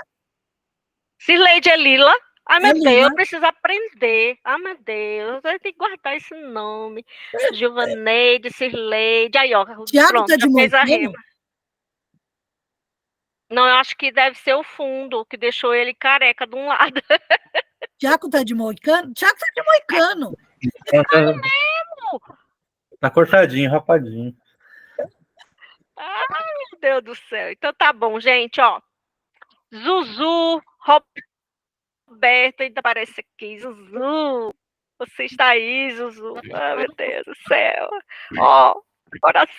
Cirleide é Lila? Ai, meu Deus, eu preciso aprender. Ai, meu Deus, eu tenho que guardar esse nome. Gilvaneide, Cirleide. Aí, ó, Tiago pronto, tá de já fez a Moicano? rima. Não, eu acho que deve ser o fundo, que deixou ele careca de um lado. Tiago tá de Moicano? Tiago tá de Moicano. Mesmo? Tá cortadinho, rapadinho. Ai, meu Deus do céu. Então tá bom, gente, ó. Zuzu, Roberto ainda aparece aqui. Zuzu, você está aí, Zuzu. Ai, meu Deus do céu. Ó, coração.